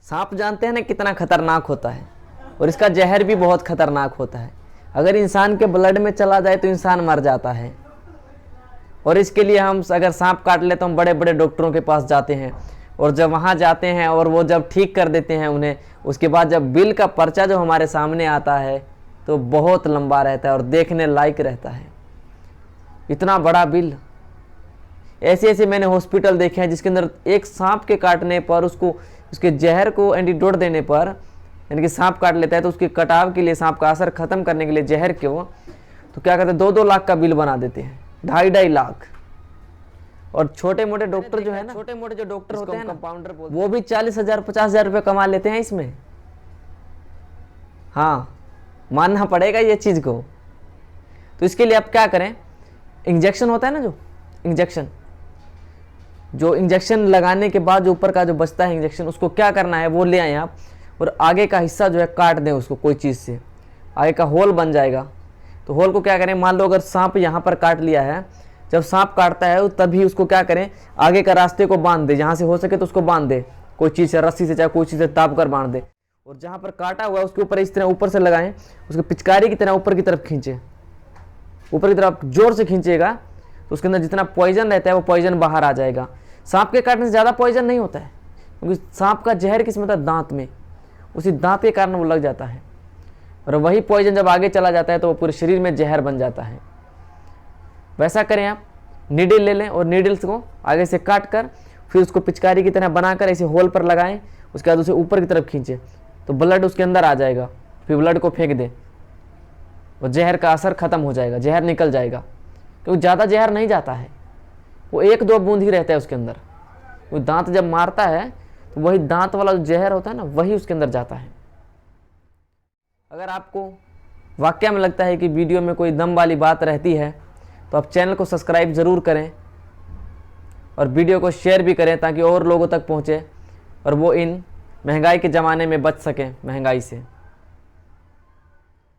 सांप जानते हैं ना कितना खतरनाक होता है, और इसका जहर भी बहुत खतरनाक होता है। अगर इंसान के ब्लड में चला जाए तो इंसान मर जाता है। और इसके लिए हम अगर सांप काट ले तो हम बड़े बड़े डॉक्टरों के पास जाते हैं, और जब वहाँ जाते हैं और वो जब ठीक कर देते हैं उन्हें, उसके बाद जब बिल का पर्चा जो हमारे सामने आता है तो बहुत लंबा रहता है और देखने लायक रहता है। इतना बड़ा बिल। ऐसे ऐसे मैंने हॉस्पिटल देखे हैं जिसके अंदर एक सांप के काटने पर उसको उसके जहर को एंटीडोट देने पर, यानी कि सांप काट लेता है तो उसके कटाव के लिए, सांप का असर खत्म करने के लिए जहर को, तो क्या करते हैं 2-2 लाख का बिल बना देते हैं, 2.5 लाख। और छोटे मोटे डॉक्टर जो है ना, छोटे मोटे जो डॉक्टर होते हैं कंपाउंडर, वो भी 40,000 50,000 रुपये कमा लेते हैं इसमें। हाँ, मानना पड़ेगा ये चीज़ को। तो इसके लिए आप क्या करें, इंजेक्शन होता है ना, जो इंजेक्शन लगाने के बाद जो ऊपर का जो बचता है इंजेक्शन, उसको क्या करना है, वो ले आए आप और आगे का हिस्सा जो है काट दें उसको कोई चीज़ से, आगे का होल बन जाएगा। तो होल को क्या करें, मान लो अगर सांप यहाँ पर काट लिया है, जब सांप काटता है तभी उसको क्या करें, आगे का रास्ते को बांध दे, जहाँ से हो सके तो उसको बांध दे, कोई चीज़ से, रस्सी से, चाहे कोई चीज़ से ताप कर बांध दे। और जहाँ पर काटा हुआ है उसके ऊपर इस तरह ऊपर से लगाएं, उसको पिचकारी की तरह ऊपर की तरफ खींचे, ऊपर की तरफ जोर से खींचेगा तो उसके अंदर जितना पॉइजन रहता है वो पॉइजन बाहर आ जाएगा। सांप के काटने से ज़्यादा पॉइजन नहीं होता है, क्योंकि सांप का जहर किस में होता है, दांत में, उसी दांत के कारण वो लग जाता है, और वही पॉइजन जब आगे चला जाता है तो वो पूरे शरीर में जहर बन जाता है। वैसा करें आप, नीडल ले लें और नीडल्स को आगे से काट कर फिर उसको पिचकारी की तरह बनाकर ऐसे होल पर लगाएं, उसके बाद उसे ऊपर की तरफ खींचे तो ब्लड उसके अंदर आ जाएगा, फिर ब्लड को फेंक दें और जहर का असर खत्म हो जाएगा, जहर निकल जाएगा। क्योंकि ज़्यादा जहर नहीं जाता है, वो 1-2 बूंद ही रहता है उसके अंदर। वो दांत जब मारता है तो वही दांत वाला जो जहर होता है ना, वही उसके अंदर जाता है। अगर आपको वाकई में लगता है कि वीडियो में कोई दम वाली बात रहती है तो आप चैनल को सब्सक्राइब ज़रूर करें और वीडियो को शेयर भी करें ताकि और लोगों तक पहुँचे और वो इन महंगाई के ज़माने में बच सकें महंगाई से।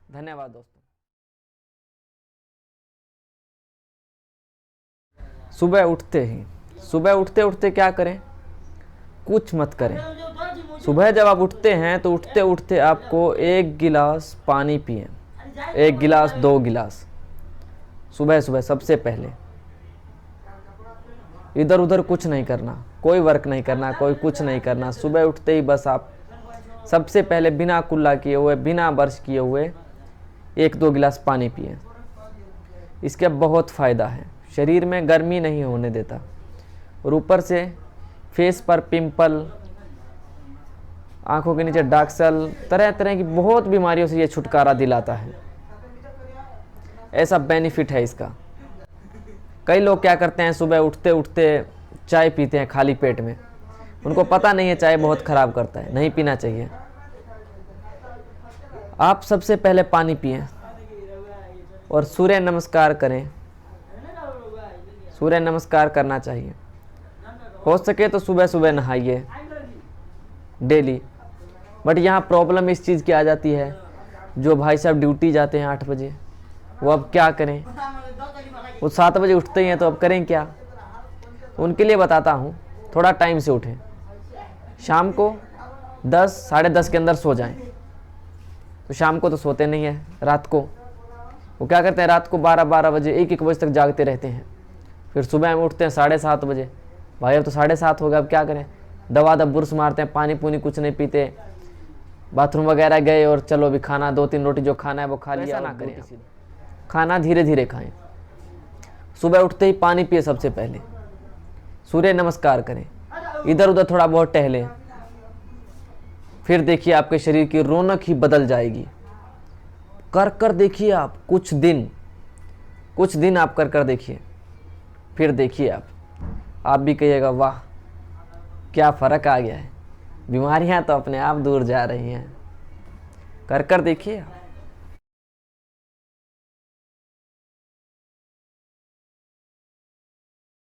धन्यवाद दोस्तों। सुबह उठते उठते क्या करें, कुछ मत करें। सुबह जब आप उठते हैं तो उठते उठते आपको 1 गिलास पानी पिएं, 1 गिलास 2 गिलास सुबह सुबह सबसे पहले। इधर उधर कुछ नहीं करना, कोई वर्क नहीं करना, कोई कुछ नहीं करना। सुबह उठते ही बस आप सबसे पहले बिना कुल्ला किए हुए, बिना ब्रश किए हुए 1-2 गिलास पानी पिए। इसके बहुत फ़ायदा है, शरीर में गर्मी नहीं होने देता और ऊपर से फेस पर पिंपल, आंखों के नीचे डार्क सर्कल, तरह तरह की बहुत बीमारियों से ये छुटकारा दिलाता है। ऐसा बेनिफिट है इसका। कई लोग क्या करते हैं, सुबह उठते उठते चाय पीते हैं खाली पेट में, उनको पता नहीं है चाय बहुत ख़राब करता है, नहीं पीना चाहिए। आप सबसे पहले पानी पिएं और सूर्य नमस्कार करें। सूर्य नमस्कार करना चाहिए, हो सके तो सुबह सुबह नहाइए डेली। बट यहाँ प्रॉब्लम इस चीज़ की आ जाती है, जो भाई साहब ड्यूटी जाते हैं 8 बजे, वो अब क्या करें, वो 7 बजे उठते ही हैं, तो अब करें क्या। तो उनके लिए बताता हूँ, थोड़ा टाइम से उठें, शाम को 10 साढ़े 10 के अंदर सो जाएं। तो शाम को तो सोते नहीं हैं, रात को वो क्या करते हैं, रात को 12-12 बजे 1-1 बजे तक जागते रहते हैं। फिर सुबह में उठते हैं 7:30 बजे। भाई अब तो 7:30 हो गया, अब क्या करें, दवा बुर्स मारते हैं, पानी पूनी कुछ नहीं पीते, बाथरूम वगैरह गए और चलो अभी खाना 2-3 रोटी जो खाना है वो खा लिया। ना करें, खाना धीरे धीरे खाएं। सुबह उठते ही पानी पिए सबसे पहले, सूर्य नमस्कार करें, इधर उधर थोड़ा बहुत टहलें। फिर देखिए आपके शरीर की रौनक ही बदल जाएगी। कर कर देखिए आप, कुछ दिन आप कर कर देखिए, फिर देखिए आप भी कहिएगा वाह क्या फ़र्क आ गया है, बीमारियां तो अपने आप दूर जा रही हैं। कर कर देखिए आप।